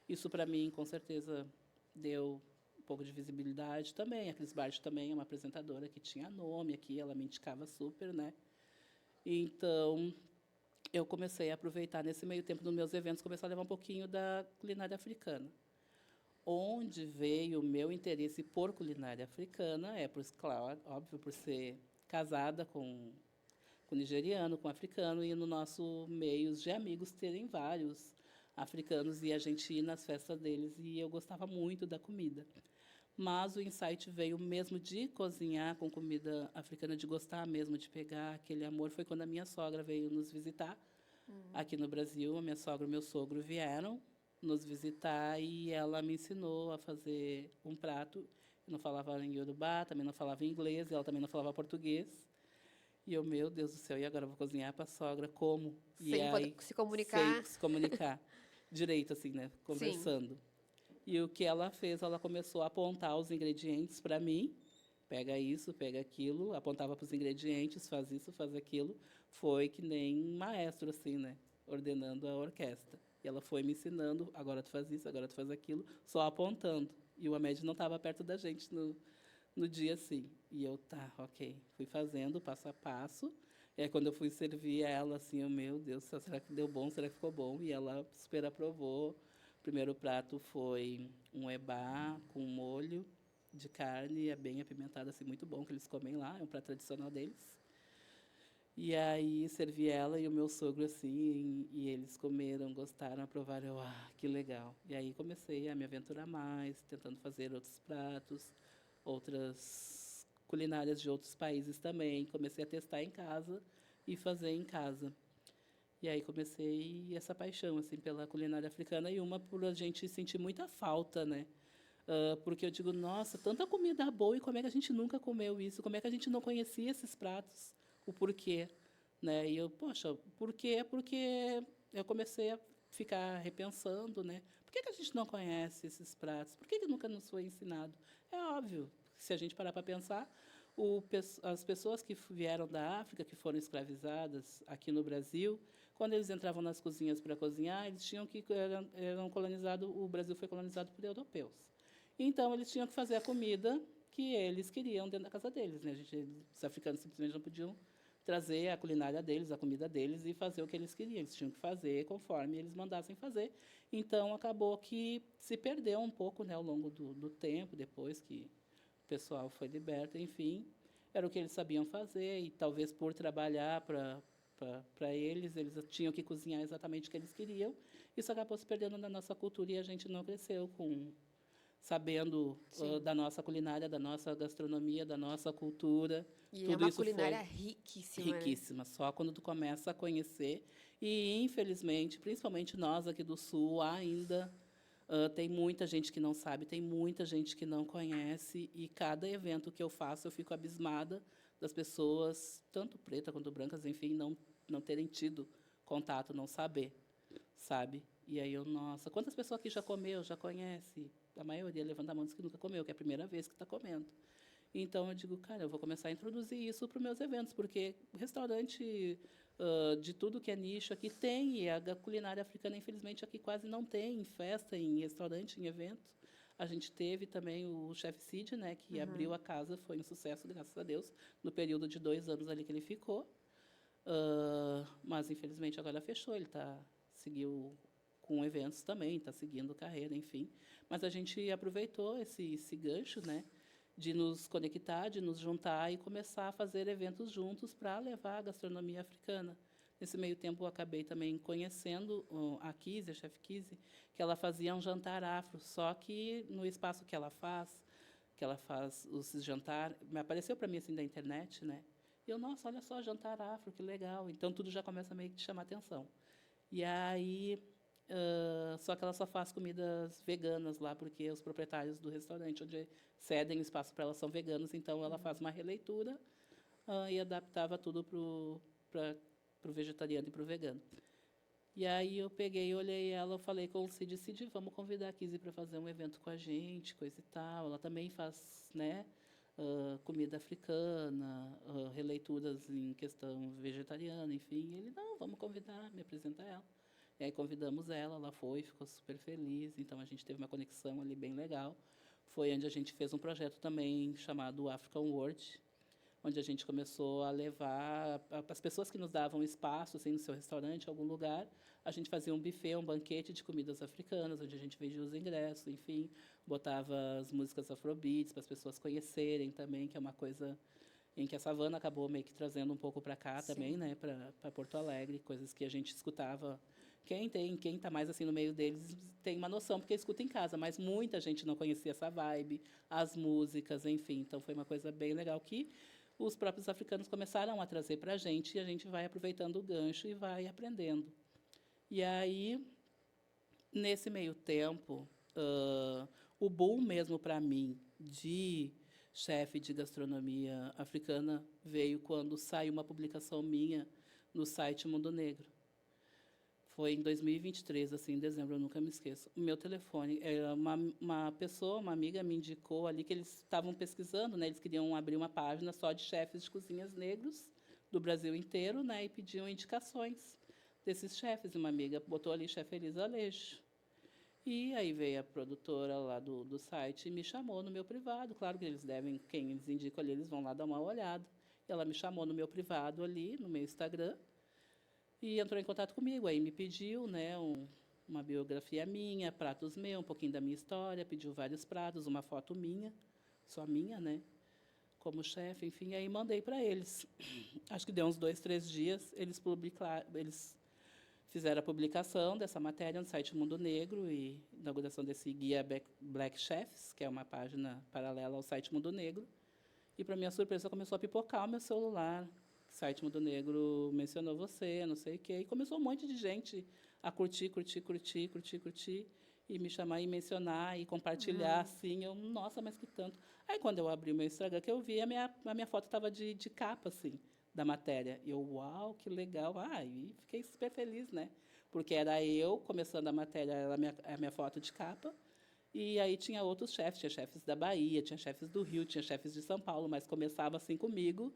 Isso, para mim, com certeza, deu um pouco de visibilidade também. A Cris Bart também é uma apresentadora que tinha nome aqui, ela me indicava super, né? Então, eu comecei a aproveitar nesse meio tempo nos meus eventos, começar a levar um pouquinho da culinária africana. Onde veio o meu interesse por culinária africana claro, óbvio, por ser casada com nigeriano, com africano, e no nosso meio de amigos terem vários africanos e a gente ir nas festas deles, e eu gostava muito da comida. Mas o insight veio mesmo de cozinhar com comida africana, de gostar mesmo, de pegar aquele amor. Foi quando a minha sogra veio nos visitar aqui no Brasil. A minha sogra e o meu sogro vieram nos visitar e ela me ensinou a fazer um prato. Eu não falava em Yorubá, também não falava inglês, e ela também não falava português. E eu, meu Deus do céu, e agora eu vou cozinhar para a sogra? Como? E Sem aí, poder se comunicar. sem se comunicar direito, assim, né? Conversando. E o que ela fez, ela começou a apontar os ingredientes para mim. Pega isso, pega aquilo, apontava para os ingredientes, faz isso, faz aquilo. Foi que nem um maestro, assim, né? Ordenando a orquestra. E ela foi me ensinando, agora tu faz isso, agora tu faz aquilo, só apontando. E o Amédio não estava perto da gente no dia, assim. E eu, tá, ok. Fui fazendo passo a passo. E aí, quando eu fui servir ela, assim, eu, meu Deus, será que deu bom? Será que ficou bom? E ela super aprovou. O primeiro prato foi um ebá com molho de carne, é bem apimentado, assim, muito bom, que eles comem lá, é um prato tradicional deles. E aí servi ela e o meu sogro, assim, e eles comeram, gostaram, aprovaram, eu, que legal. E aí comecei a me aventurar mais, tentando fazer outros pratos, outras culinárias de outros países também. Comecei a testar em casa e fazer em casa. E aí comecei essa paixão, assim, pela culinária africana, e uma por a gente sentir muita falta, né? Porque eu digo, nossa, tanta comida boa, e como é que a gente nunca comeu isso? Como é que a gente não conhecia esses pratos? O porquê, né? E eu, poxa, por quê? Porque eu comecei a ficar repensando, né? Por que a gente não conhece esses pratos? Por que nunca nos foi ensinado? É óbvio, se a gente parar para pensar, as pessoas que vieram da África, que foram escravizadas aqui no Brasil, quando eles entravam nas cozinhas para cozinhar, eles tinham que eram colonizados, o Brasil foi colonizado por europeus. Então eles tinham que fazer a comida que eles queriam dentro da casa deles, né? Os africanos simplesmente não podiam trazer a culinária deles, a comida deles e fazer o que eles queriam. Eles tinham que fazer conforme eles mandassem fazer. Então acabou que se perdeu um pouco, né, ao longo do tempo, depois que o pessoal foi liberto, enfim, era o que eles sabiam fazer, e talvez por trabalhar para eles tinham que cozinhar exatamente o que eles queriam. Isso acabou se perdendo na nossa cultura e a gente não cresceu sabendo da nossa culinária, da nossa gastronomia, da nossa cultura. E Tudo é uma isso culinária foi riquíssima, né? riquíssima, só quando tu começa a conhecer. E, infelizmente, principalmente nós aqui do Sul, ainda tem muita gente que não sabe, tem muita gente que não conhece, e cada evento que eu faço, eu fico abismada das pessoas, tanto pretas quanto brancas, enfim, não terem tido contato, não saber, sabe? E aí eu, nossa, quantas pessoas aqui já comeu, já conhece? A maioria levanta a mão e diz que nunca comeu, que é a primeira vez que está comendo. Então eu digo, cara, eu vou começar a introduzir isso para os meus eventos, porque restaurante de tudo que é nicho aqui tem, e a culinária africana, infelizmente, aqui quase não tem, em festa, em restaurante, em evento. A gente teve também o Chef Cid, né, que abriu a casa, foi um sucesso, graças a Deus, no período de 2 anos ali que ele ficou. Mas, infelizmente, agora fechou, ele seguiu com eventos também, está seguindo carreira, enfim. Mas a gente aproveitou esse gancho, né, de nos conectar, de nos juntar e começar a fazer eventos juntos para levar a gastronomia africana. Nesse meio tempo, eu acabei também conhecendo a Kizzy, a Chef Kizzy, que ela fazia um jantar afro, só que no espaço que ela faz os jantar, me apareceu para mim assim da internet, né? E eu, nossa, olha só, jantar afro, que legal. Então tudo já começa a meio que te chamar atenção. E aí só que ela só faz comidas veganas lá, porque os proprietários do restaurante onde cedem o espaço para ela são veganos, então ela faz uma releitura e adaptava tudo para o vegetariano e para o vegano. E aí eu peguei, olhei ela, eu falei com o Cid, vamos convidar a Kizzy para fazer um evento com a gente, coisa e tal. Ela também faz, né, comida africana, releituras em questão vegetariana, enfim. Ele, não, vamos convidar, me apresentar ela. E aí convidamos ela foi, ficou super feliz. Então a gente teve uma conexão ali bem legal. Foi onde a gente fez um projeto também chamado African World, onde a gente começou a levar as pessoas que nos davam espaço assim no seu restaurante, algum lugar, a gente fazia um buffet, um banquete de comidas africanas, onde a gente vendia os ingressos, enfim, botava as músicas afrobeats para as pessoas conhecerem também, que é uma coisa em que a Savana acabou meio que trazendo um pouco para cá também, né, para Porto Alegre, coisas que a gente escutava. Quem está mais assim no meio deles tem uma noção, porque escuta em casa, mas muita gente não conhecia essa vibe, as músicas, enfim. Então, foi uma coisa bem legal que os próprios africanos começaram a trazer para a gente, e a gente vai aproveitando o gancho e vai aprendendo. E aí, nesse meio tempo, o boom mesmo para mim de chefe de gastronomia africana veio quando saiu uma publicação minha no site Mundo Negro. Foi em 2023, assim, em dezembro, eu nunca me esqueço. O meu telefone, uma pessoa, uma amiga me indicou ali que eles estavam pesquisando, né? Eles queriam abrir uma página só de chefes de cozinhas negros do Brasil inteiro, né? E pediam indicações desses chefes. E uma amiga botou ali chefe Elisa Aleixo. E aí veio a produtora lá do site e me chamou no meu privado. Claro que eles devem, quem eles indicam ali, eles vão lá dar uma olhada. E ela me chamou no meu privado ali, no meu Instagram, e entrou em contato comigo. Aí me pediu, né, uma biografia minha, pratos meus, um pouquinho da minha história, pediu vários pratos, uma foto minha, só minha, né, como chefe, enfim. Aí mandei para eles. Acho que deu uns 2, 3 dias, eles fizeram a publicação dessa matéria no site Mundo Negro e inauguração desse guia Black Chefs, que é uma página paralela ao site Mundo Negro. E, para minha surpresa, começou a pipocar o meu celular. O site Mundo Negro mencionou você, não sei o quê. E começou um monte de gente a curtir, e me chamar e mencionar e compartilhar, assim. Eu, nossa, mas que tanto. Aí, quando eu abri o meu Instagram, que eu vi, a minha foto estava de capa, assim, da matéria. E eu, uau, que legal. E fiquei super feliz, né? Porque era eu começando a matéria, a minha foto de capa. E aí tinha outros chefes, tinha chefes da Bahia, tinha chefes do Rio, tinha chefes de São Paulo, mas começava assim comigo,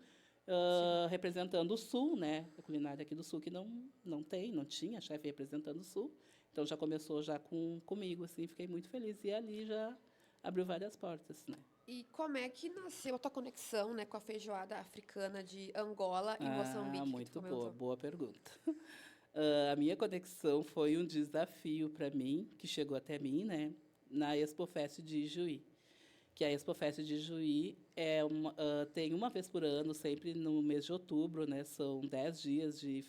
representando o Sul, né? A culinária aqui do Sul que não tinha chefe representando o Sul. Então já começou já comigo, assim, fiquei muito feliz. E ali já abriu várias portas, né? E como é que nasceu a tua conexão, né, com a feijoada africana de Angola e Moçambique? Muito boa pergunta. A minha conexão foi um desafio para mim, que chegou até mim, né, na Expofest de Juí. Que a Expofest de Juí tem uma vez por ano, sempre no mês de outubro, né, são 10 dias de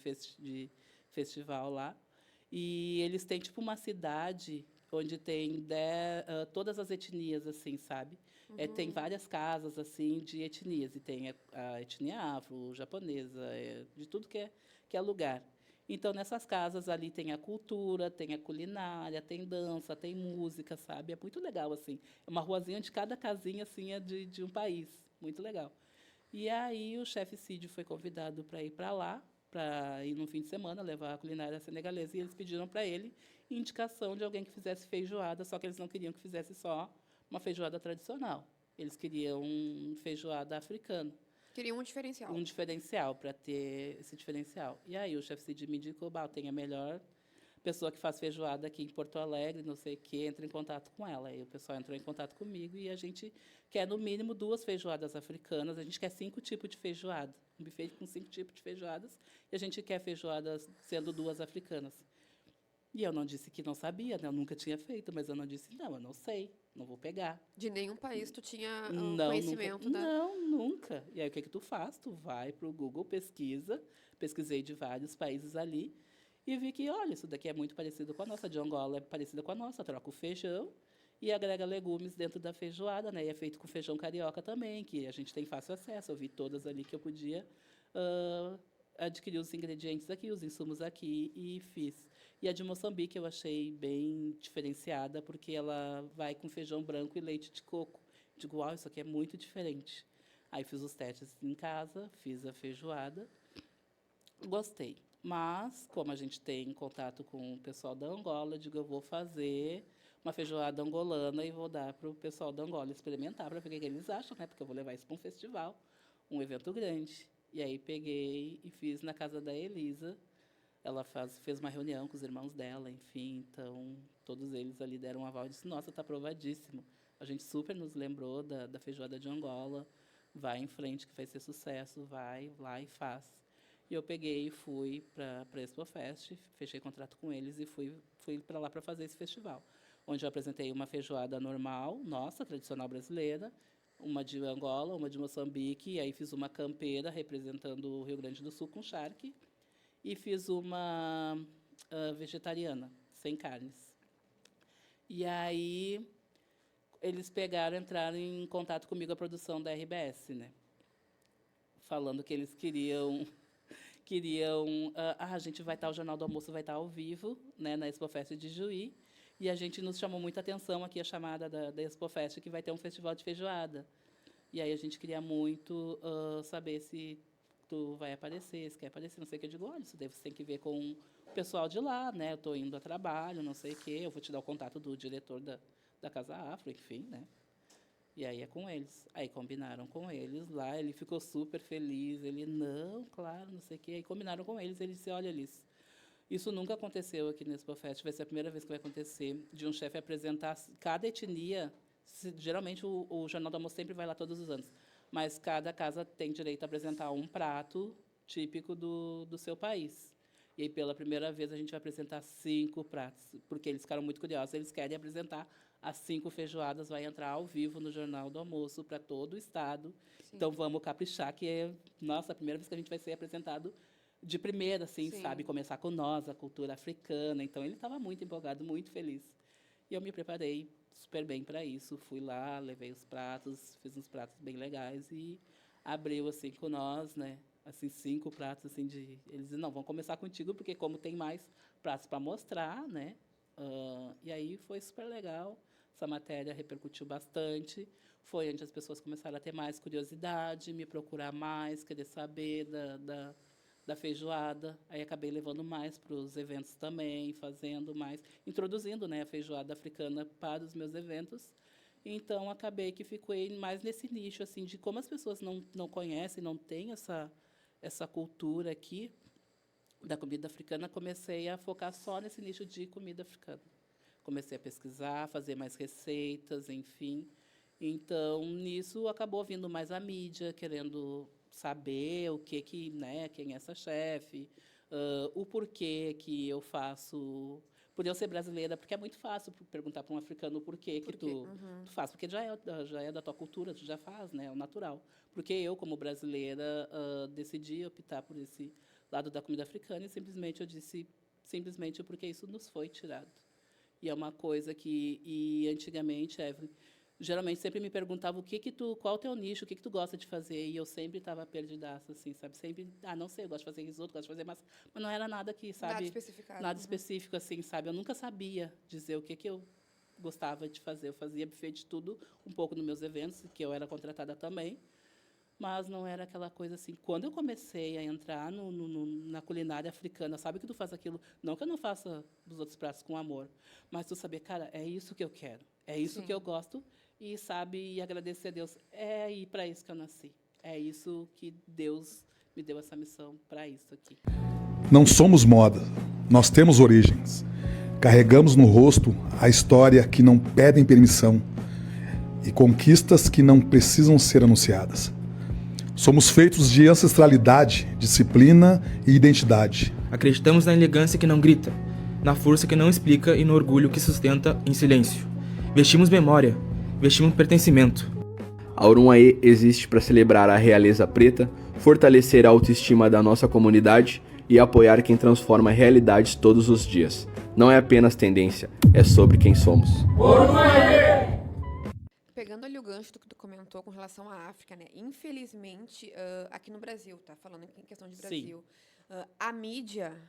festival lá. E eles têm tipo uma cidade onde tem todas as etnias, assim, sabe? Tem várias casas assim de etnias, e tem a etnia afro, japonesa, de tudo que é lugar. Então, nessas casas ali tem a cultura, tem a culinária, tem dança, tem música, sabe? É muito legal, assim. É uma ruazinha onde cada casinha, assim, é de um país. Muito legal. E aí o chefe Cid foi convidado para ir para lá, para ir no fim de semana, levar a culinária senegalesa, e eles pediram para ele indicação de alguém que fizesse feijoada, só que eles não queriam que fizesse só uma feijoada tradicional. Eles queriam feijoada africana. Queria um diferencial. Um diferencial, para ter esse diferencial. E aí o chefe Cid me indicou, tem a melhor pessoa que faz feijoada aqui em Porto Alegre, não sei o quê, entra em contato com ela. Aí o pessoal entrou em contato comigo e a gente quer, no mínimo, 2 feijoadas africanas. A gente quer 5 tipos de feijoada. Um buffet com 5 tipos de feijoadas. E a gente quer feijoadas sendo 2 africanas. E eu não disse que não sabia, né? Eu nunca tinha feito, mas eu não disse, não, eu não sei, não vou pegar. De nenhum país tu tinha conhecimento, nunca, Não, nunca. E aí, o que tu faz? Tu vai para o Google, pesquisei de vários países ali, e vi que, olha, isso daqui é muito parecido com a nossa, de Angola é parecida com a nossa, troca o feijão e agrega legumes dentro da feijoada, né? E é feito com feijão carioca também, que a gente tem fácil acesso. Eu vi todas ali que eu podia adquirir os ingredientes aqui, os insumos aqui, e fiz. E a de Moçambique eu achei bem diferenciada, porque ela vai com feijão branco e leite de coco. Digo, uau, isso aqui é muito diferente. Aí fiz os testes em casa, fiz a feijoada, gostei. Mas, como a gente tem contato com o pessoal da Angola, eu digo, eu vou fazer uma feijoada angolana e vou dar para o pessoal da Angola experimentar, para ver o que eles acham, né? Porque eu vou levar isso para um festival, um evento grande. E aí peguei e fiz na casa da Elisa. Ela fez uma reunião com os irmãos dela, enfim, então todos eles ali deram um aval e disse, nossa, está aprovadíssimo. A gente super nos lembrou da feijoada de Angola, vai em frente que vai ser sucesso, vai lá e faz. E eu peguei e fui para a ExpoFest, fechei contrato com eles e fui para lá para fazer esse festival, onde eu apresentei uma feijoada normal, nossa, tradicional brasileira, uma de Angola, uma de Moçambique, e aí fiz uma campeira representando o Rio Grande do Sul com charque, e fiz uma vegetariana, sem carnes. E aí eles entraram em contato comigo, a produção da RBS, né? Falando que eles queriam a gente vai estar, o Jornal do Almoço vai estar ao vivo, né, na ExpoFest de Juí, e a gente nos chamou muita atenção aqui, a chamada da ExpoFest, que vai ter um festival de feijoada. E aí a gente queria muito saber se tu vai aparecer, se quer aparecer, não sei o que. Eu digo, olha, isso daí você tem que ver com o pessoal de lá, né? Eu estou indo a trabalho, não sei o quê, eu vou te dar o contato do diretor da Casa Afro, enfim, né? E aí é com eles. Aí combinaram com eles lá, ele ficou super feliz, ele, não, claro, não sei o quê. Aí combinaram com eles, ele disse, olha, Liz, isso nunca aconteceu aqui no ExpoFest, vai ser a primeira vez que vai acontecer, de um chefe apresentar cada etnia. Geralmente o Jornal do Almoço sempre vai lá todos os anos, mas cada casa tem direito a apresentar um prato típico do seu país. E aí, pela primeira vez, a gente vai apresentar 5 pratos, porque eles ficaram muito curiosos, eles querem apresentar as 5 feijoadas, vai entrar ao vivo no Jornal do Almoço para todo o estado. Sim. Então, vamos caprichar, que é, nossa, a primeira vez que a gente vai ser apresentado de primeira, assim, sim, sabe? Começar com nós, a cultura africana. Então, ele estava muito empolgado, muito feliz. E eu me preparei super bem para isso. Fui lá, levei os pratos, fiz uns pratos bem legais e abriu, assim, com nós, né? Assim, 5 pratos, assim, de... Eles diziam, não, vamos começar contigo, porque como tem mais pratos para mostrar, né? E aí foi super legal. Essa matéria repercutiu bastante. Foi onde as pessoas começaram a ter mais curiosidade, me procurar mais, querer saber da feijoada. Aí acabei levando mais para os eventos também, fazendo mais, introduzindo, né, a feijoada africana para os meus eventos. Então, acabei que fiquei mais nesse nicho, assim, de como as pessoas não conhecem, não têm essa cultura aqui da comida africana, comecei a focar só nesse nicho de comida africana. Comecei a pesquisar, fazer mais receitas, enfim. Então, nisso, acabou vindo mais a mídia, querendo saber o que né, quem é essa chefe, o porquê que eu faço... Por eu ser brasileira, porque é muito fácil perguntar para um africano o porquê que tu faz, porque já é da tua cultura, tu já faz, né, é o natural. Porque eu, como brasileira, decidi optar por esse lado da comida africana e simplesmente eu disse, simplesmente porque isso nos foi tirado. E é uma coisa que, antigamente, Evelyn, geralmente sempre me perguntava qual é o teu nicho, o que tu gosta de fazer, e eu sempre estava perdidaça, assim, sabe? Sempre, não sei, eu gosto de fazer risoto, gosto de fazer massa, mas não era nada que, sabe? Nada especificado. Nada específico, assim, sabe? Eu nunca sabia dizer o que eu gostava de fazer. Eu fazia buffet de tudo, um pouco nos meus eventos, que eu era contratada também, mas não era aquela coisa assim. Quando eu comecei a entrar na culinária africana, sabe que tu faz aquilo, não que eu não faça dos outros pratos com amor, mas tu saber, cara, é isso que eu quero, é isso que eu gosto, e sabe, e agradecer a Deus, é aí para isso que eu nasci, é isso que Deus me deu essa missão, para isso aqui. Não somos moda, nós temos origens. Carregamos no rosto a história que não pedem permissão e conquistas que não precisam ser anunciadas. Somos feitos de ancestralidade, disciplina e identidade. Acreditamos na elegância que não grita, na força que não explica e no orgulho que sustenta em silêncio. Vestimos memória, vestimos pertencimento. A Orunhaê existe para celebrar a realeza preta, fortalecer a autoestima da nossa comunidade e apoiar quem transforma realidades todos os dias. Não é apenas tendência, é sobre quem somos. Orunhaê! Pegando ali o gancho do que tu comentou com relação à África, né? Infelizmente, aqui no Brasil, tá? Falando em questão de Brasil, a mídia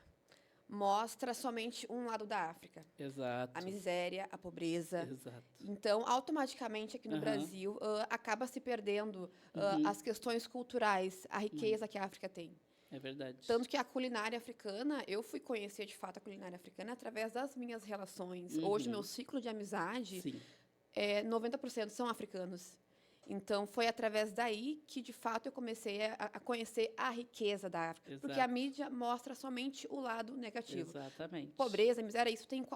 mostra somente um lado da África. Exato. A miséria, a pobreza. Exato. Então, automaticamente, aqui no Brasil, acaba se perdendo as questões culturais, a riqueza que a África tem. É verdade. Tanto que a culinária africana, eu fui conhecer, de fato, a culinária africana através das minhas relações. Hoje, meu ciclo de amizade, Sim. 90% são africanos. Então, foi através daí que, de fato, eu comecei a conhecer a riqueza da África. Exato. Porque a mídia mostra somente o lado negativo. Exatamente. Pobreza, miséria, isso tem em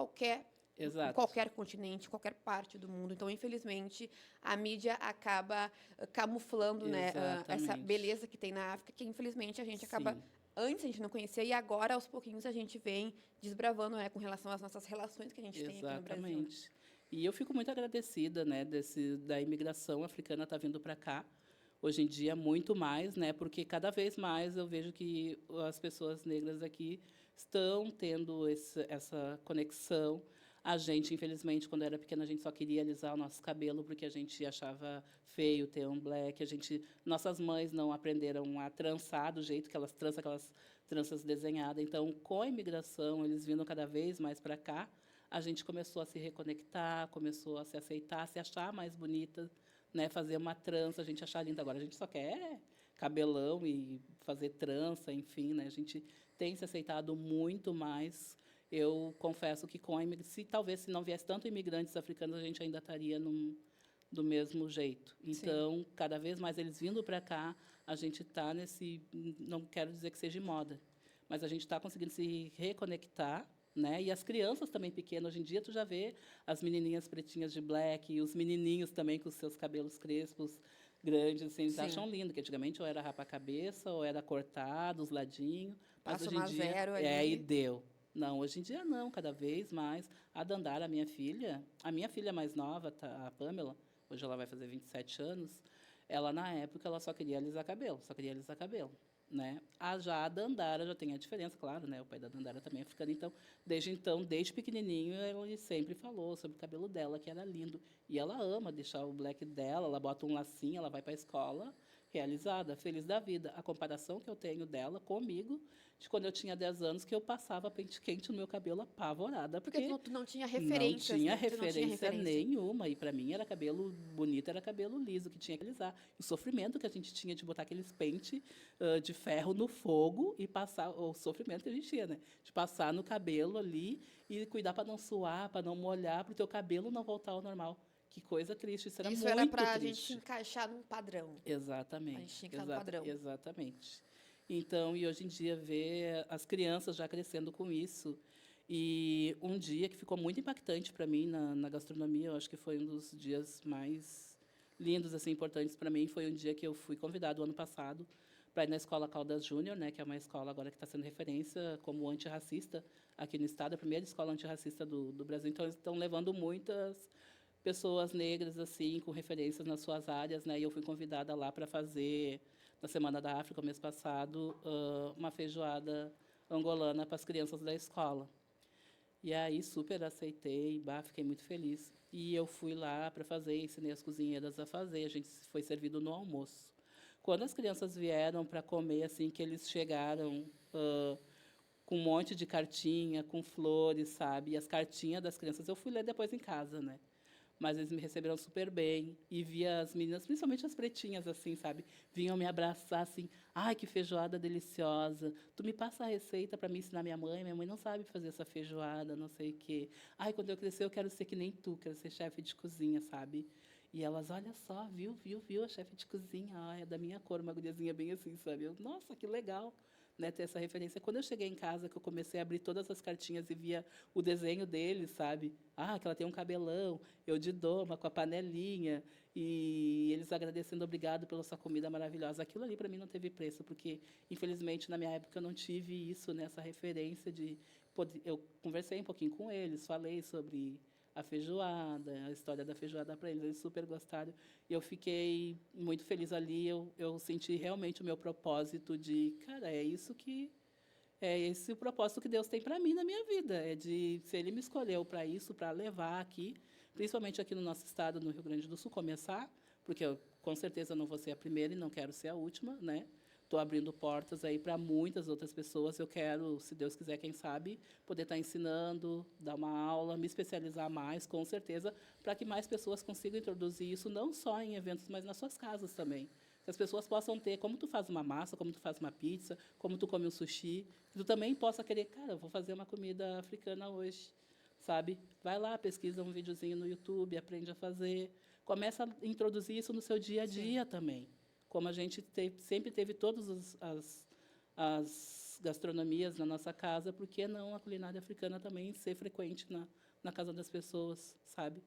Exato. qualquer continente, em qualquer parte do mundo. Então, infelizmente, a mídia acaba camuflando, né, essa Exatamente. beleza que tem na África, que, infelizmente, a gente acaba... Sim. Antes a gente não conhecia, e agora, aos pouquinhos, a gente vem desbravando, né, com relação às nossas relações que a gente tem aqui no Brasil. Exatamente. E eu fico muito agradecida, né, da imigração africana estar vindo para cá. Hoje em dia, muito mais, né, porque cada vez mais eu vejo que as pessoas negras aqui estão tendo essa conexão. A gente, infelizmente, quando era pequena, a gente só queria alisar o nosso cabelo porque a gente achava feio ter um black. Nossas mães não aprenderam a trançar do jeito que elas trançam, aquelas tranças desenhadas. Então, com a imigração, eles vindo cada vez mais para cá, a gente começou a se reconectar, começou a se aceitar, a se achar mais bonita, né? Fazer uma trança, a gente achar linda. Agora a gente só quer cabelão e fazer trança, enfim, né? A gente tem se aceitado muito mais. Eu confesso que talvez se não viesse tanto imigrantes africanos, a gente ainda estaria do mesmo jeito. Então, cada vez mais eles vindo para cá, a gente está não quero dizer que seja moda, mas a gente está conseguindo se reconectar, né? E as crianças também pequenas, hoje em dia tu já vê as menininhas pretinhas de black e os menininhos também com os seus cabelos crespos grandes, assim, eles acham lindo, que antigamente ou era rapar a cabeça ou era cortado, os ladinhos, mas Passa hoje uma em dia zero ali. e deu. Não, hoje em dia não, cada vez mais. A Dandara, a minha filha mais nova, a Pamela, hoje ela vai fazer 27 anos, ela na época ela só queria alisar cabelo, né? Já a Dandara já tem a diferença, claro, né? O pai da Dandara também é africano, então, desde pequenininho, ele sempre falou sobre o cabelo dela, que era lindo. E ela ama deixar o black dela, ela bota um lacinho, ela vai para a escola, realizada, feliz da vida. A comparação que eu tenho dela comigo, de quando eu tinha 10 anos, que eu passava pente quente no meu cabelo apavorada. Porque tu não tinha referências. Não tinha né? Tu não tinha referência referência. nenhuma. E, para mim, era cabelo bonito, era cabelo liso, que tinha que alisar. O sofrimento que a gente tinha de botar aqueles pentes de ferro no fogo e passar... O sofrimento que a gente tinha, né? De passar no cabelo ali e cuidar para não suar, para não molhar, para o teu cabelo não voltar ao normal. Que coisa triste, isso era Isso muito era para a triste. gente encaixar num padrão. Exatamente. A gente tinha que estar no padrão. Exatamente. Então, e hoje em dia, ver as crianças já crescendo com isso. E um dia que ficou muito impactante para mim na gastronomia, eu acho que foi um dos dias mais lindos, assim, importantes para mim, foi um dia que eu fui convidado, ano passado, para ir na Escola Caldas Júnior, né, que é uma escola agora que está sendo referência como antirracista aqui no estado, a primeira escola antirracista do Brasil. Então, eles estão levando muitas pessoas negras, assim, com referências nas suas áreas, né? E eu fui convidada lá para fazer, na Semana da África, mês passado, uma feijoada angolana para as crianças da escola. E aí, super aceitei, fiquei muito feliz. E eu fui lá para fazer, ensinei as cozinheiras a fazer, a gente foi servido no almoço. Quando as crianças vieram para comer, assim, que eles chegaram com um monte de cartinha, com flores, sabe? E as cartinhas das crianças, eu fui ler depois em casa, né? Mas eles me receberam super bem. E via as meninas, principalmente as pretinhas, assim, sabe? Vinham me abraçar, assim. Ai, que feijoada deliciosa. Tu me passa a receita para me ensinar minha mãe. Minha mãe não sabe fazer essa feijoada, não sei o quê. Ai, quando eu crescer, eu quero ser que nem tu, quero ser chefe de cozinha, sabe? E elas, olha só, viu, a chefe de cozinha. Ai, é da minha cor, uma guriazinha bem assim, sabe? Eu, nossa, que legal. Né, ter essa referência. Quando eu cheguei em casa, que eu comecei a abrir todas as cartinhas e via o desenho deles, sabe? Que ela tem um cabelão, eu de doma, com a panelinha, e eles agradecendo, obrigado pela sua comida maravilhosa. Aquilo ali, para mim, não teve preço, porque, infelizmente, na minha época, eu não tive isso, né, essa referência de... Eu conversei um pouquinho com eles, falei sobre a feijoada, a história da feijoada para eles, eles super gostaram. E eu fiquei muito feliz ali, eu senti realmente o meu propósito de, cara, é esse o propósito que Deus tem para mim na minha vida, é de, se Ele me escolheu para isso, para levar aqui, principalmente aqui no nosso estado, no Rio Grande do Sul, começar, porque eu, com certeza, não vou ser a primeira e não quero ser a última, né? estou abrindo portas aí para muitas outras pessoas. Eu quero, se Deus quiser, quem sabe, poder estar ensinando, dar uma aula, me especializar mais, com certeza, para que mais pessoas consigam introduzir isso, não só em eventos, mas nas suas casas também. Que as pessoas possam ter, como tu faz uma massa, como tu faz uma pizza, como tu come um sushi, que tu também possa querer, cara, eu vou fazer uma comida africana hoje, sabe? Vai lá, pesquisa um videozinho no YouTube, aprende a fazer, começa a introduzir isso no seu dia a dia também. Como a gente sempre teve todas as gastronomias na nossa casa, por que não a culinária africana também ser frequente na casa das pessoas, sabe?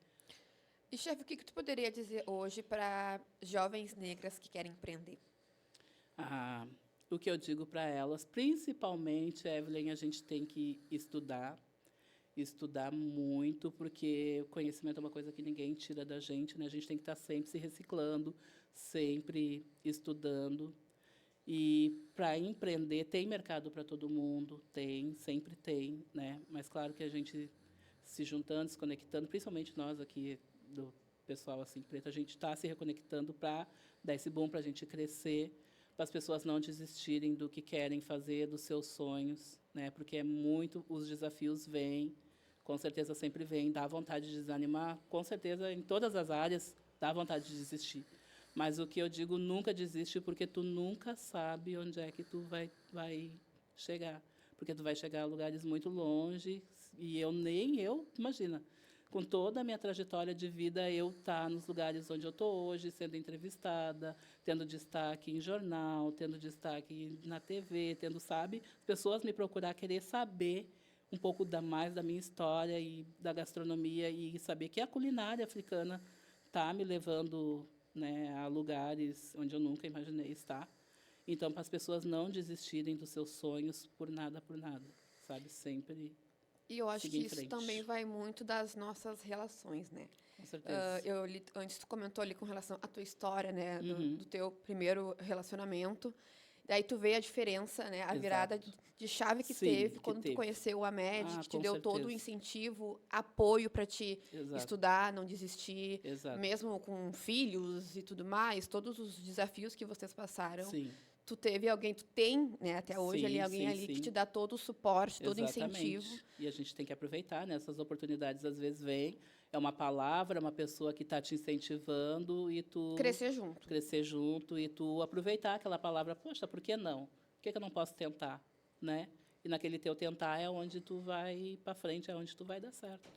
E, chefe, o que tu poderia dizer hoje para jovens negras que querem empreender? Ah, o que eu digo para elas, principalmente, Evelyn, a gente tem que estudar muito, porque o conhecimento é uma coisa que ninguém tira da gente, né? A gente tem que estar sempre se reciclando, sempre estudando. E para empreender, tem mercado para todo mundo, sempre tem, né? Mas claro que a gente se juntando, se conectando, principalmente nós aqui do pessoal assim preto, a gente está se reconectando para dar esse boom para a gente crescer, para as pessoas não desistirem do que querem fazer, dos seus sonhos, né? Porque é muito, os desafios vêm, com certeza sempre vêm, dá vontade de desanimar, com certeza em todas as áreas dá vontade de desistir. Mas o que eu digo, nunca desiste, porque tu nunca sabe onde é que tu vai chegar, porque tu vai chegar a lugares muito longe e imagina, com toda a minha trajetória de vida, eu estar nos lugares onde eu estou hoje, sendo entrevistada, tendo destaque em jornal, tendo destaque na TV, sabe, pessoas me procurar, querer saber um pouco mais da minha história e da gastronomia e saber que a culinária africana está me levando, né, a lugares onde eu nunca imaginei estar. Então, para as pessoas não desistirem dos seus sonhos por nada, sabe, sempre. E eu acho seguir que em isso frente. também vai muito das nossas relações, né? Com certeza. Antes tu comentou ali com relação à tua história, né? Uhum. Do teu primeiro relacionamento. Daí tu vê a diferença, né? A Exato. virada de chave que Sim, teve que quando teve. tu conheceu o Amed, Ah, que te com deu todo o certeza. incentivo, apoio para te Exato. estudar, não desistir, Exato. mesmo com filhos e tudo mais, todos os desafios que vocês passaram. Sim. Tu teve alguém, tu tem, né, até hoje Sim, ali alguém sim, ali que sim. te dá todo o suporte, todo o Exatamente. incentivo. E a gente tem que aproveitar, né? Essas oportunidades às vezes vêm, é uma palavra, uma pessoa que está te incentivando e tu Crescer junto. e tu aproveitar aquela palavra. Poxa, por que não? Por que eu não posso tentar, né? E naquele teu tentar é onde tu vai para frente, é onde tu vai dar certo.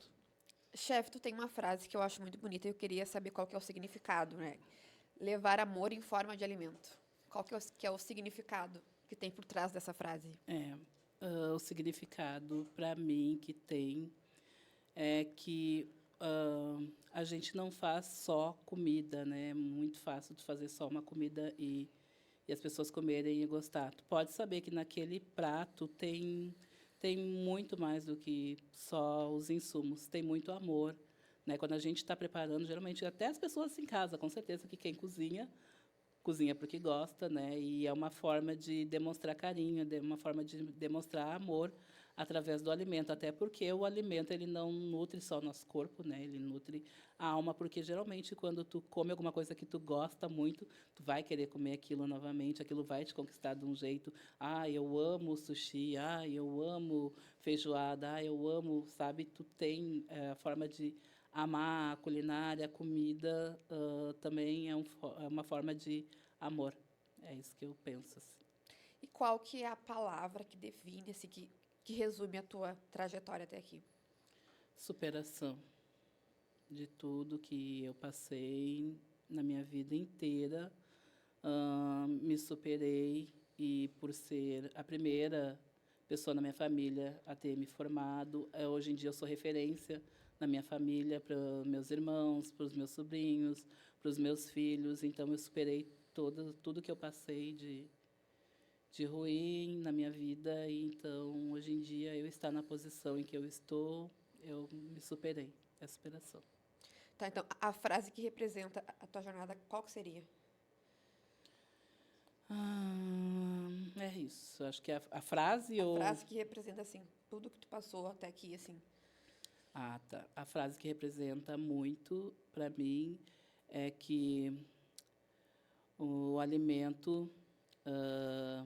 Chefe, tu tem uma frase que eu acho muito bonita e eu queria saber qual que é o significado, né? Levar amor em forma de alimento. Qual que é o significado que tem por trás dessa frase? O significado para mim que tem é que a gente não faz só comida, né? É muito fácil de fazer só uma comida e as pessoas comerem e gostar. Tu pode saber que naquele prato tem muito mais do que só os insumos, tem muito amor, né? Quando a gente está preparando, geralmente até as pessoas em casa, com certeza que quem cozinha porque gosta, né? E é uma forma de demonstrar carinho, uma forma de demonstrar amor através do alimento, até porque o alimento ele não nutre só o nosso corpo, né? Ele nutre a alma, porque geralmente quando tu come alguma coisa que tu gosta muito, tu vai querer comer aquilo novamente, aquilo vai te conquistar de um jeito. Ah, eu amo sushi, ah, eu amo feijoada, ah, eu amo, sabe? Tu tem a forma de amar a culinária, a comida, também é uma forma de amor. É isso que eu penso. Assim. E qual que é a palavra que define, assim, que resume a tua trajetória até aqui? Superação de tudo que eu passei na minha vida inteira. Me superei e por ser a primeira pessoa na minha família a ter me formado, hoje em dia eu sou referência na minha família, para meus irmãos, para os meus sobrinhos, para os meus filhos. Então, eu superei tudo que eu passei de ruim na minha vida. E, então, hoje em dia, eu estar na posição em que eu estou, eu me superei. É a superação. Tá, então, a frase que representa a tua jornada, qual que seria? É isso. Acho que a frase A ou... frase que representa, assim, tudo que tu passou até aqui, assim. Ah, tá. A frase que representa muito para mim é que o alimento ah,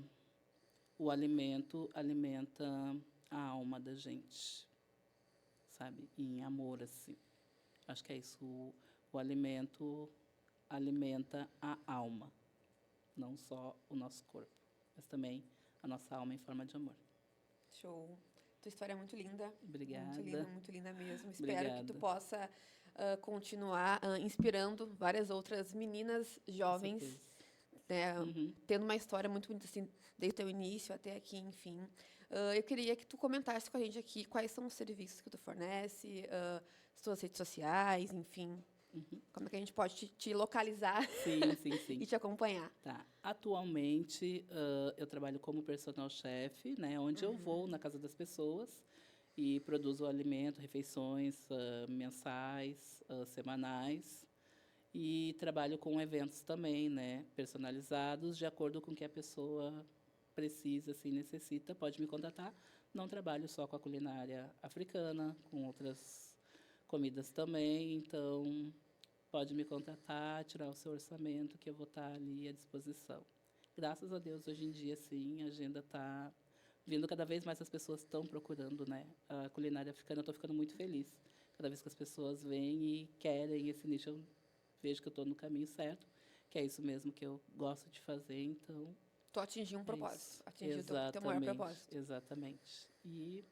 o alimento alimenta a alma da gente, sabe? Em amor, assim. Acho que é isso. O alimento alimenta a alma, não só o nosso corpo, mas também a nossa alma em forma de amor. Show. Tua história é muito linda. Obrigada. Muito linda mesmo. Espero que tu Obrigada. possa continuar inspirando várias outras meninas Com jovens, certeza. né, Uhum. tendo uma história muito bonita, assim, desde o teu início até aqui, enfim. Eu queria que tu comentasse com a gente aqui quais são os serviços que tu fornece, as tuas redes sociais, enfim. Uhum. Como é que a gente pode te localizar Sim, sim, sim. e te acompanhar? Tá. Atualmente, eu trabalho como personal chef, né, onde eu vou na casa das pessoas e produzo alimento, refeições mensais, semanais. E trabalho com eventos também, né, personalizados, de acordo com o que a pessoa precisa, assim, necessita, pode me contatar. Não trabalho só com a culinária africana, com outras comidas também, então pode me contatar, tirar o seu orçamento, que eu vou estar ali à disposição. Graças a Deus, hoje em dia, sim, a agenda está vindo cada vez mais, as pessoas estão procurando, né? A culinária africana, eu estou ficando muito feliz. Cada vez que as pessoas vêm e querem esse nicho, eu vejo que eu estou no caminho certo, que é isso mesmo que eu gosto de fazer, então... Tu atingir um é propósito, isso. atingir o teu maior propósito. Exatamente. E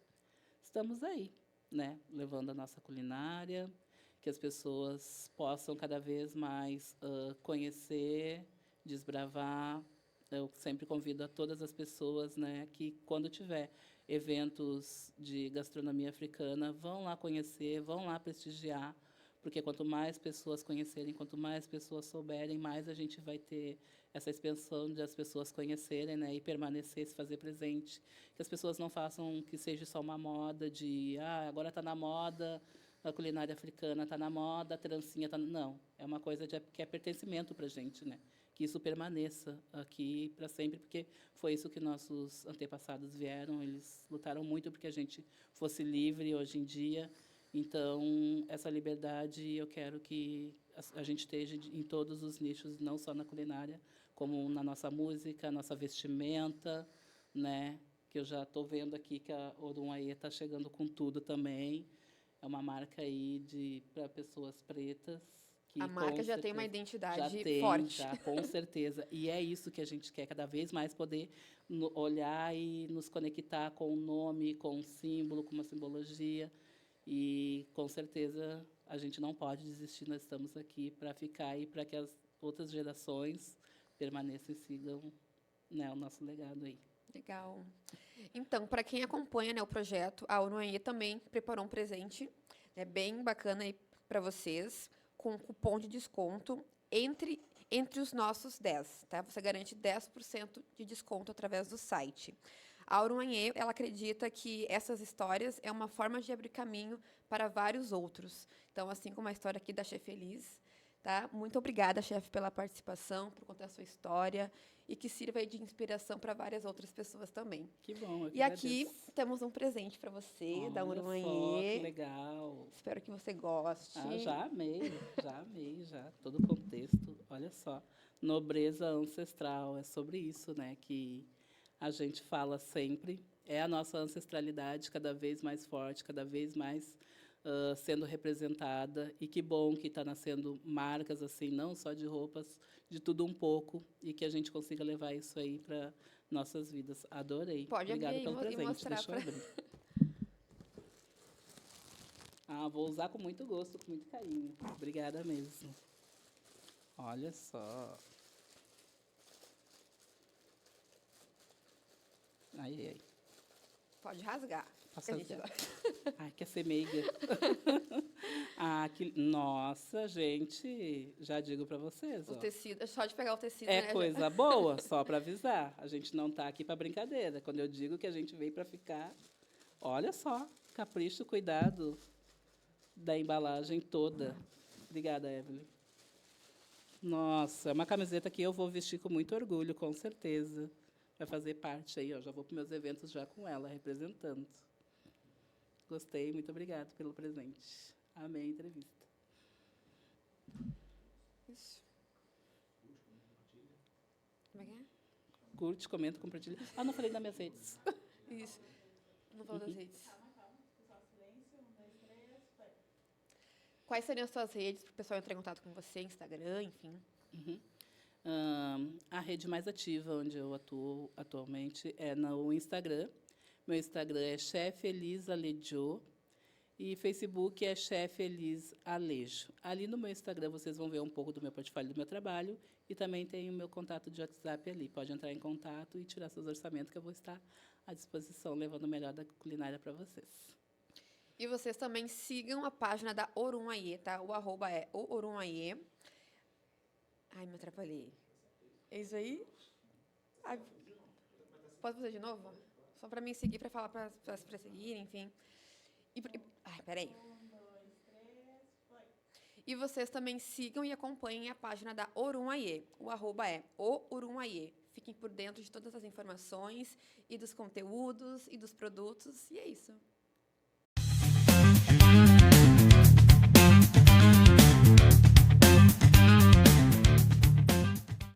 estamos aí, né? Levando a nossa culinária, que as pessoas possam cada vez mais conhecer, desbravar. Eu sempre convido a todas as pessoas, né, que quando tiver eventos de gastronomia africana, vão lá conhecer, vão lá prestigiar, porque quanto mais pessoas conhecerem, quanto mais pessoas souberem, mais a gente vai ter essa expansão de as pessoas conhecerem, né, e permanecer, se fazer presente. Que as pessoas não façam que seja só uma moda de, agora está na moda, a culinária africana está na moda, a trancinha está... Não, é uma coisa que é pertencimento para a gente, né? Que isso permaneça aqui para sempre, porque foi isso que nossos antepassados vieram, eles lutaram muito porque a gente fosse livre hoje em dia. Então, essa liberdade eu quero que a gente esteja em todos os nichos, não só na culinária, como na nossa música, nossa vestimenta, né? Que eu já estou vendo aqui que a Orunhaê está chegando com tudo também. É uma marca aí para pessoas pretas. Que, A marca com já tem uma certeza, identidade já tem, forte. já, com certeza. E é isso que a gente quer, cada vez mais poder olhar e nos conectar com o nome, com o símbolo, com uma simbologia. E, com certeza, a gente não pode desistir, nós estamos aqui para ficar e para que as outras gerações permaneçam e sigam, né, o nosso legado aí. Legal. Então, para quem acompanha, né, o projeto, a Orunhaê também preparou um presente, né, bem bacana aí para vocês, com cupom de desconto entre os nossos 10, tá? Você garante 10% de desconto através do site. A Orunhaê, ela acredita que essas histórias é uma forma de abrir caminho para vários outros. Então, assim como a história aqui da Chef Feliz, tá? Muito obrigada, chefe, pela participação, por contar a sua história e que sirva aí de inspiração para várias outras pessoas também. Que bom, eu que E aqui agradeço. temos um presente para você, da Olha só, que Orunhaê. legal. Espero que você goste. Já amei, todo o contexto. Olha só, nobreza ancestral, é sobre isso, né, que a gente fala sempre. É a nossa ancestralidade cada vez mais forte, cada vez mais sendo representada. E que bom que está nascendo marcas assim, não só de roupas, de tudo um pouco, e que a gente consiga levar isso aí para nossas vidas. Adorei. Pode abrir Obrigada aí pelo e presente. mostrar Deixa eu pra- abrir. Vou usar com muito gosto, com muito carinho. Obrigada mesmo. Olha só. Aí. Pode rasgar. Posso A gente rasgar? vai- Ai, quer ser meiga. Nossa, gente, já digo para vocês, O ó. tecido, é só de pegar o tecido, É né? coisa boa, só para avisar. A gente não tá aqui para brincadeira. Quando eu digo que a gente veio para ficar, olha só, capricho, cuidado da embalagem toda. Obrigada, Evelyn. Nossa, é uma camiseta que eu vou vestir com muito orgulho, com certeza. Vai fazer parte aí, ó. Já vou para meus eventos já com ela, representando. Gostei, muito obrigada pelo presente. Amei a entrevista. Isso. Como é que é? curte, comenta, compartilha. Ah, não falei das minhas redes. Isso. Não falou das redes. Quais seriam as suas redes para o pessoal entrar em contato com você, Instagram, enfim? A rede mais ativa onde eu atuo atualmente é no Instagram. Meu Instagram é Chef Elis Alejo e Facebook é Chef Elis Alejo. Ali no meu Instagram vocês vão ver um pouco do meu portfólio, do meu trabalho, e também tem o meu contato de WhatsApp ali. Pode entrar em contato e tirar seus orçamentos, que eu vou estar à disposição, levando o melhor da culinária para vocês. E vocês também sigam a página da Orunhaê, tá? O arroba é o Orunhaê. Ai, me atrapalhei. É isso aí? Ai, posso fazer de novo? Só para mim seguir, para falar para seguir, enfim. Ai, peraí. E vocês também sigam e acompanhem a página da Orunhaê. O arroba é o Orunhaê. Fiquem por dentro de todas as informações e dos conteúdos e dos produtos. E é isso.